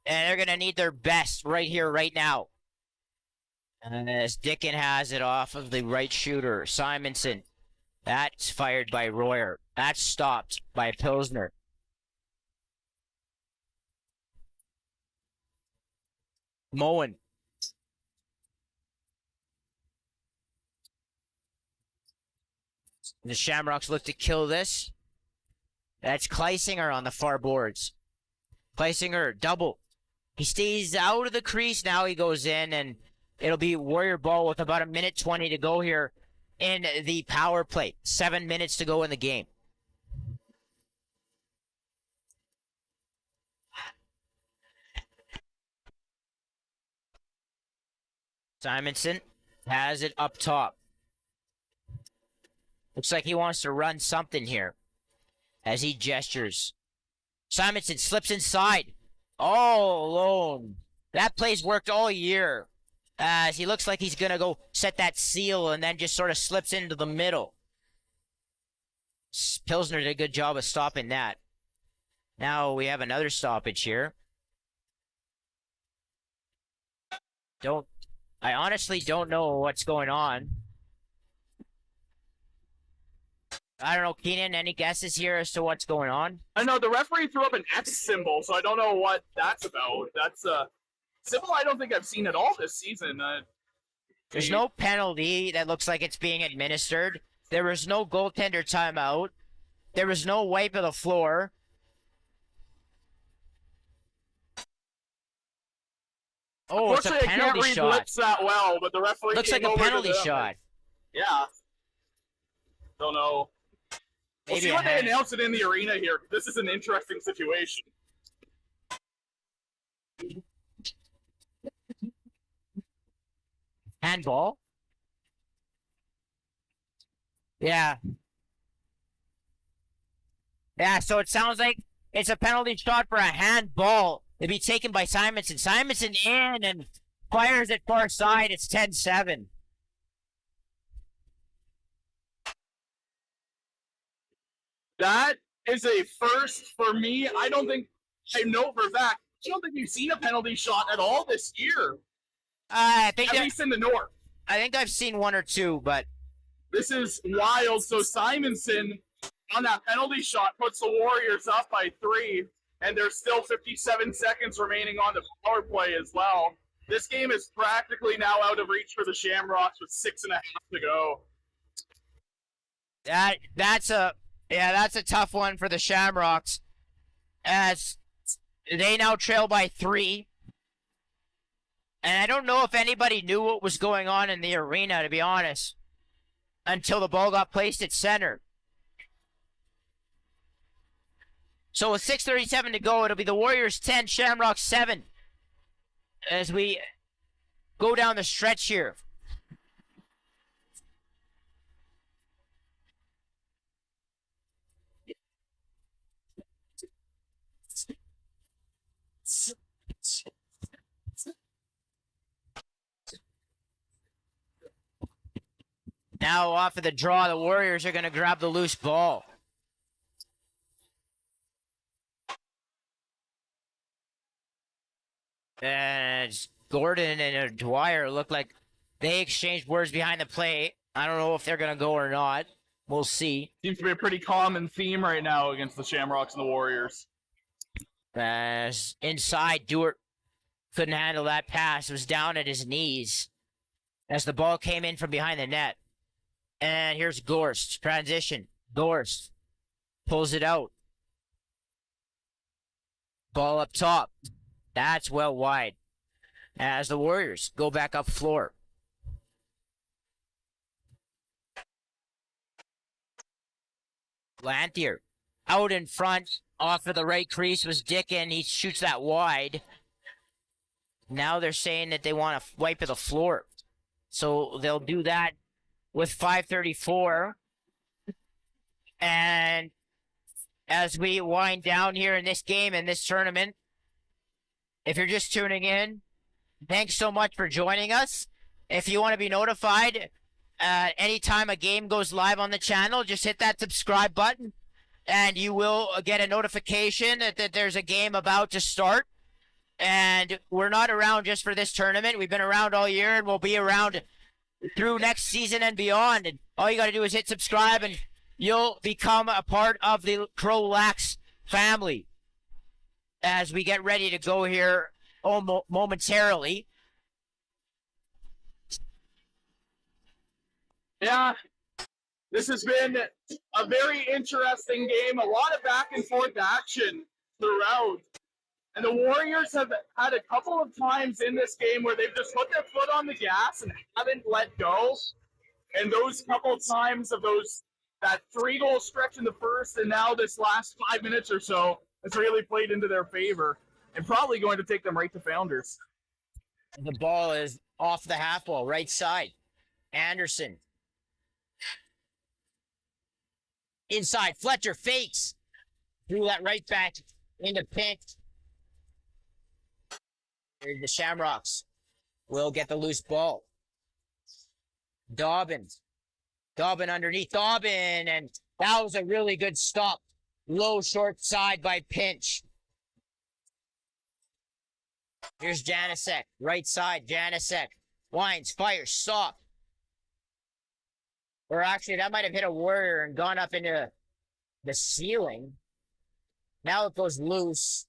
and they're going to need their best right here, right now. And as Dickin has it off of the right shooter, Simonson. That's fired by Royer. That's stopped by Pilsner. Moen. The Shamrocks look to kill this. That's Kleisinger on the far boards. Kleisinger, double. He stays out of the crease. Now he goes in, and it'll be Warrior ball with about 1:20 to go here in the power play. 7 minutes to go in the game. Simonson has it up top. Looks like he wants to run something here as he gestures. Simonson slips inside. All alone. That play's worked all year. As he looks like he's going to go set that seal and then just sort of slips into the middle. Pilsner did a good job of stopping that. Now we have another stoppage here. I honestly don't know what's going on. I don't know, Keenan, any guesses here as to what's going on? I know the referee threw up an X symbol, so I don't know what that's about. That's a symbol I don't think I've seen at all this season. There's no penalty that looks like it's being administered. There was no goaltender timeout. There was no wipe of the floor. Oh, it's a penalty shot. I can't read lips that well, but the referee looks like a penalty shot. Yeah. Don't know. We'll see when they announce it in the arena here. This is an interesting situation. Handball? Yeah. Yeah, so it sounds like it's a penalty shot for a handball to be taken by Simonson. Simonson in and fires it far side. It's 10-7. That is a first for me. I know for a fact, I don't think we've seen a penalty shot at all this year. I think at least in the North. I think I've seen one or two, but this is wild. So Simonson on that penalty shot puts the Warriors up by 3, and there's still 57 seconds remaining on the power play as well. This game is practically now out of reach for the Shamrocks with 6.5 to go. That's a tough one for the Shamrocks, as they now trail by 3. And I don't know if anybody knew what was going on in the arena, to be honest, until the ball got placed at center. So with 6:37 to go, it'll be the Warriors 10, Shamrocks 7, as we go down the stretch here. Now off of the draw, the Warriors are going to grab the loose ball. And Gordon and Dwyer look like they exchanged words behind the play. I don't know if they're going to go or not. We'll see. Seems to be a pretty common theme right now against the Shamrocks and the Warriors. As inside, Dewart couldn't handle that pass. Was down at his knees as the ball came in from behind the net. And here's Gorst. Transition. Gorst pulls it out. Ball up top. That's well wide. As the Warriors go back up floor. Lantier out in front. Off of the right crease was Dickin. He shoots that wide. Now they're saying that they want to wipe of the floor. So they'll do that with 5:34. And as we wind down here in this game and this tournament. If you're just tuning in, thanks so much for joining us. If you want to be notified anytime a game goes live on the channel, just hit that subscribe button and you will get a notification that there's a game about to start. And we're not around just for this tournament. We've been around all year and we'll be around through next season and beyond. And all you got to do is hit subscribe and you'll become a part of the CROW LAX family as we get ready to go here momentarily. Yeah, this has been a very interesting game. A lot of back and forth action throughout. And the Warriors have had a couple of times in this game where they've just put their foot on the gas and haven't let go. And those couple of times of that 3-goal stretch in the first and now this last 5 minutes or so has really played into their favor and probably going to take them right to Founders. The ball is off the half wall, right side. Anderson. Inside, Fletcher fakes. Threw that right back into Pink. The Shamrocks will get the loose ball. Dobbin underneath. Dobbin, and that was a really good stop. Low short side by Pinch. Here's Janasek, right side. Janasek winds, fires, stop. Or actually, that might have hit a Warrior and gone up into the ceiling. Now it goes loose.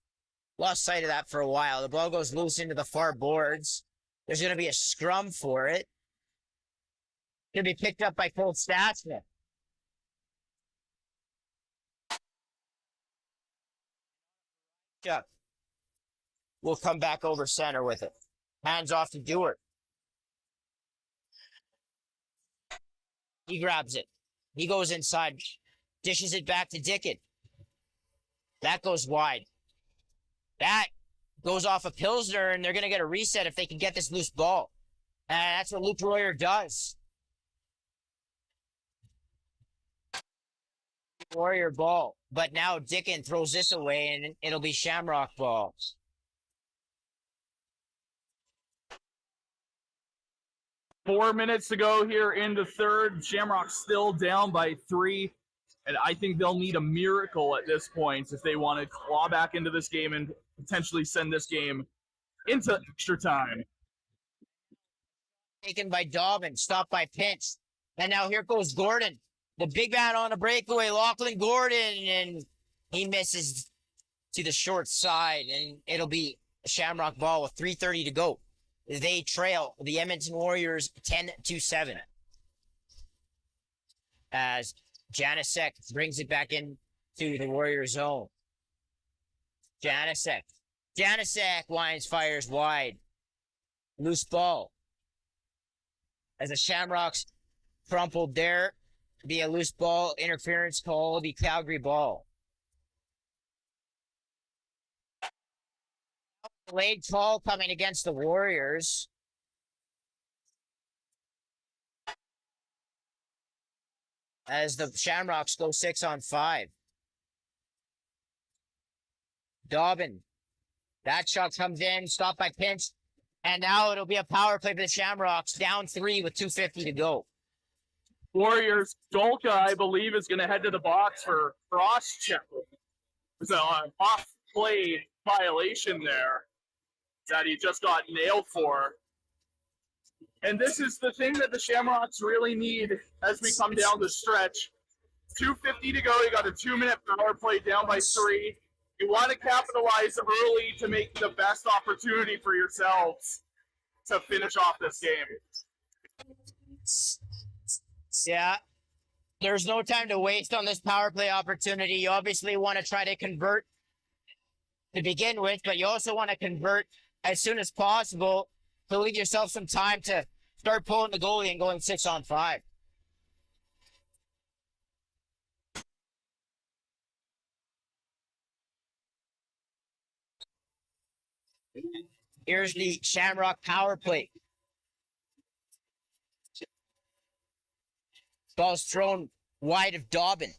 Lost sight of that for a while. The ball goes loose into the far boards. There's going to be a scrum for it. Going to be picked up by Cole Stachnik. Chuck. We'll come back over center with it. Hands off to Dewart. He grabs it. He goes inside. Dishes it back to Dickett. That goes wide. That goes off a Pilsner, and they're going to get a reset if they can get this loose ball. And that's what Luke Royer does. Warrior ball. But now Dickens throws this away, and it'll be Shamrock ball. Four minutes to go here in the third. Shamrock's still down by 3. And I think they'll need a miracle at this point if they want to claw back into this game and potentially send this game into extra time. Taken by Dobbin, stopped by Pinch. And now here goes Gordon. The big man on a breakaway, Lachlan Gordon, and he misses to the short side, and it'll be a Shamrock ball with 3:30 to go. They trail the Edmonton Warriors 10-7. As Janasek brings it back into the Warrior zone. Janasek winds, fires wide. Loose ball. As the Shamrocks crumpled there, be a loose ball, interference call, the Calgary ball. Delayed call coming against the Warriors. As the Shamrocks go 6-on-5. Dobbin. That shot comes in, stopped by Pinch. And now it'll be a power play for the Shamrocks, down 3 with 2:50 to go. Warriors, Dolka, I believe, is going to head to the box for cross-check. There's an off-play violation there that he just got nailed for. And this is the thing that the Shamrocks really need as we come down the stretch. 2:50 to go. You got a 2-minute power play down by 3. You want to capitalize early to make the best opportunity for yourselves to finish off this game. Yeah. There's no time to waste on this power play opportunity. You obviously want to try to convert to begin with, but you also want to convert as soon as possible to leave yourself some time to start pulling the goalie and going 6-on-5. Here's the Shamrock power play. Ball's thrown wide of Dobbin.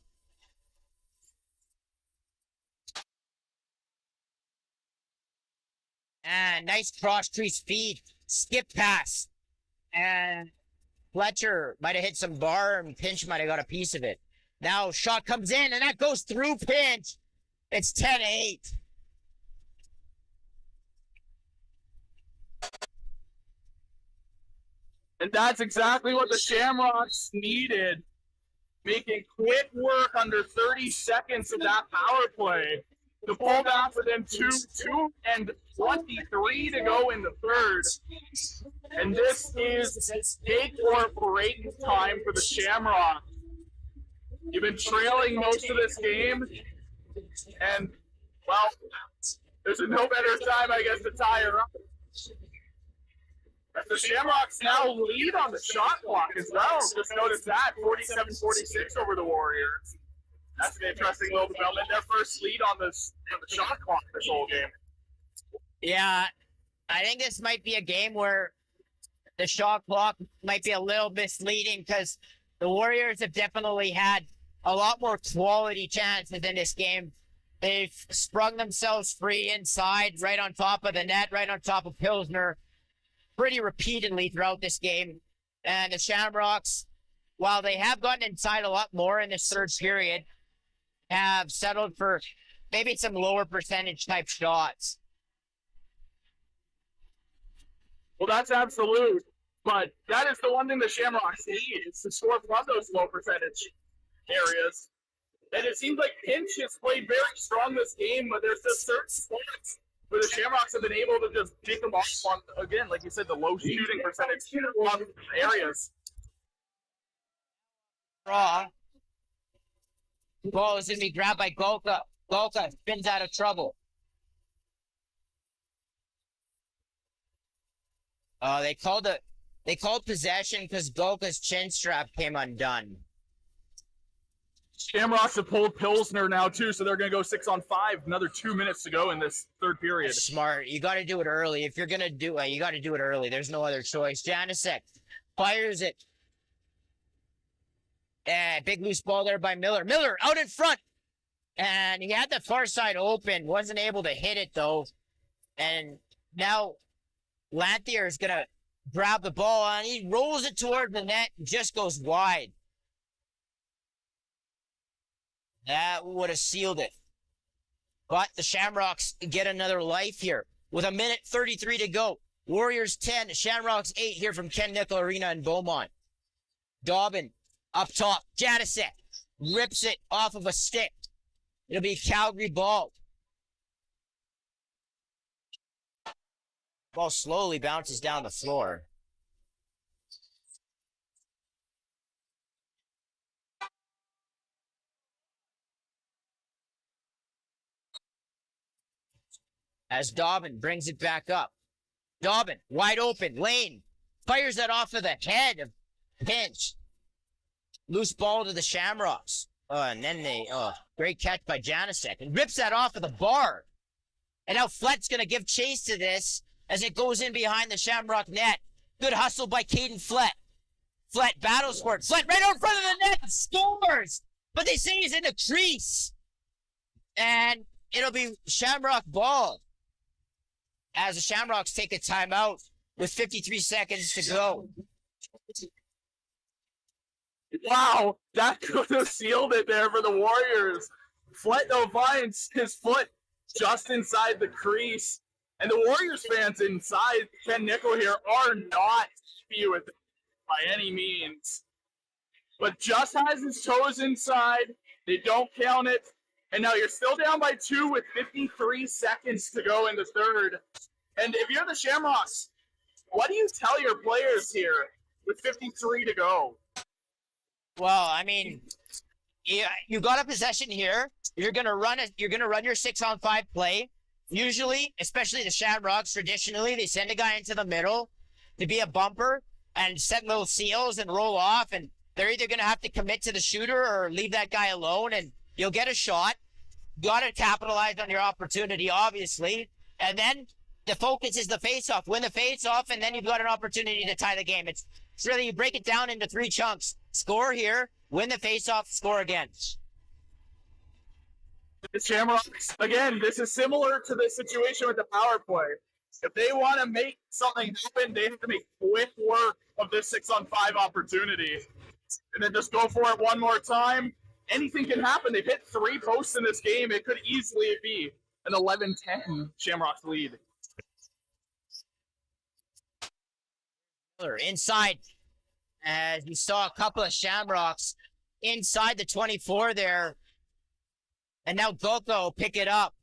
And nice cross crease feed. Skip pass. And Fletcher might have hit some bar and Pinch might have got a piece of it. Now shot comes in and that goes through Pinch. It's 10-8. And that's exactly what the Shamrocks needed. Making quick work under 30 seconds of that power play to pull back within 2 and 23 to go in the third. And this is big or break time for the Shamrocks. You've been trailing most of this game, and, well, there's no better time, I guess, to tie her up. The Shamrocks now lead on the shot clock as well. Just notice that, 47-46 over the Warriors. That's an interesting little development. Their first lead on the shot clock this whole game. Yeah, I think this might be a game where the shot clock might be a little misleading because the Warriors have definitely had a lot more quality chances in this game. They've sprung themselves free inside, right on top of the net, right on top of Pilsner, pretty repeatedly throughout this game. And the Shamrocks, while they have gotten inside a lot more in this third period, have settled for maybe some lower percentage type shots. Well, that's absolute. But that is the one thing the Shamrocks need, is to score from those low percentage areas. And it seems like Pinch has played very strong this game, but there's just certain spots where the Shamrocks have been able to just take them off on, again, like you said, the low shooting percentage areas. Draw. Ball is going to be grabbed by Golka. Golka spins out of trouble. They called possession because Golka's chin strap came undone. Shamrocks have pulled Pilsner now too, so they're going to go 6-on-5. Another 2 minutes to go in this third period. Smart. You got to do it early. If you're going to do it, you got to do it early. There's no other choice. Janicek fires it. Big loose ball there by Miller. Miller out in front. And he had the far side open. Wasn't able to hit it, though. And now Lanthier is going to grab the ball, and he rolls it toward the net and just goes wide. That would have sealed it. But the Shamrocks get another life here with 1:33 to go. Warriors 10, Shamrocks 8 here from Ken Nickel Arena in Beaumont. Dobbin up top. Janicek rips it off of a stick. It'll be Calgary ball. Ball slowly bounces down the floor. As Dobbin brings it back up. Dobbin, wide open, lane, fires that off of the head of Pinch. Loose ball to the Shamrocks. And then great catch by Janicek. And rips that off of the bar. And now Flett's going to give chase to this as it goes in behind the Shamrock net. Good hustle by Caden Flett. Flett battles for it. Flett right out in front of the net, scores! But they say he's in the crease. And it'll be Shamrock ball as the Shamrocks take a timeout with 53 seconds to go. Wow, that could have sealed it there for the Warriors. Flett, though, finds his foot just inside the crease. And the Warriors fans inside Ken Nickel here are not happy with it by any means. But just has his toes inside. They don't count it. And now you're still down by 2 with 53 seconds to go in the third. And if you're the Shamrocks, what do you tell your players here with 53 to go? Well, I mean, you got a possession here. You're gonna run your 6-on-5 play. Usually, especially the Shamrocks, traditionally they send a guy into the middle to be a bumper and set little seals and roll off. And they're either gonna have to commit to the shooter or leave that guy alone, and you'll get a shot. You gotta capitalize on your opportunity, obviously, and then the focus is the face-off. Win the face-off, and then you've got an opportunity to tie the game. It's really, you break it down into 3 chunks. Score here, win the face-off, score again. The Shamrocks, again, this is similar to the situation with the power play. If they want to make something happen, they have to make quick work of this 6-on-5 opportunity. And then just go for it one more time. Anything can happen. They've hit 3 posts in this game. It could easily be an 11-10 Shamrocks lead. Inside, as you saw a couple of Shamrocks inside the 24 there. And now Goka pick it up.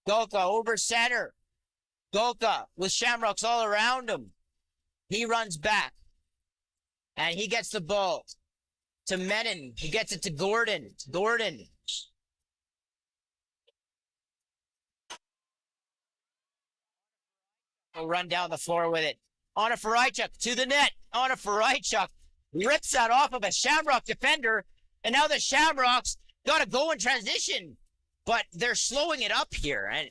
Goka over center. Goka with Shamrocks all around him. He runs back. And he gets the ball to Menon. He gets it to Gordon. Gordon. He'll run down the floor with it. On a Faraichuk to the net. On a Faraichuk rips that off of a Shamrock defender. And now the Shamrocks got to go in transition. But they're slowing it up here. And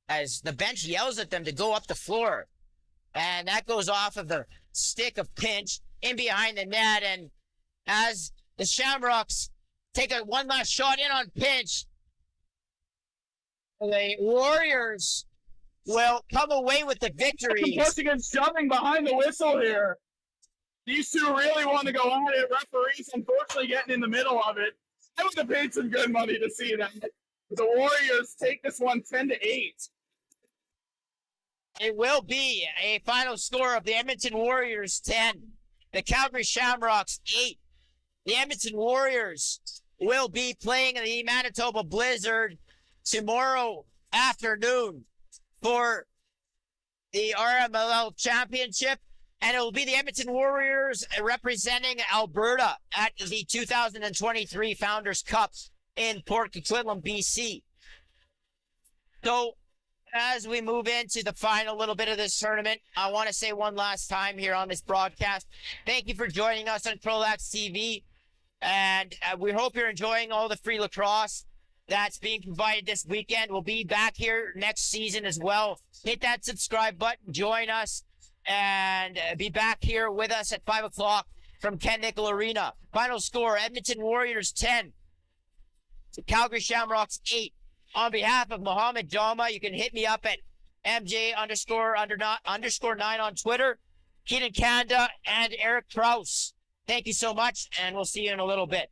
as the bench yells at them to go up the floor. And that goes off of the stick of Pinch in behind the net. And as the Shamrocks take one last shot in on Pinch, the Warriors will come away with the victory. Pushing and shoving behind the whistle here. These two really want to go at it. Referees, unfortunately, getting in the middle of it. I would have paid some good money to see that. The Warriors take this one 10-8. It will be a final score of the Edmonton Warriors 10, the Calgary Shamrocks 8. The Edmonton Warriors will be playing the Manitoba Blizzard tomorrow afternoon for the RMLL Championship, and it will be the Edmonton Warriors representing Alberta at the 2023 Founders Cup in Port Coquitlam, BC. So, as we move into the final little bit of this tournament, I want to say one last time here on this broadcast, thank you for joining us on CROW LAX TV, and we hope you're enjoying all the free lacrosse that's being provided this weekend. We'll be back here next season as well. Hit that subscribe button, join us, and be back here with us at 5 o'clock from Ken Nickel Arena. Final score, Edmonton Warriors 10, Calgary Shamrocks 8. On behalf of Mohammed Jama, you can hit me up at MJ_9 on Twitter, Keenan Kanda, and Eric Krause. Thank you so much, and we'll see you in a little bit.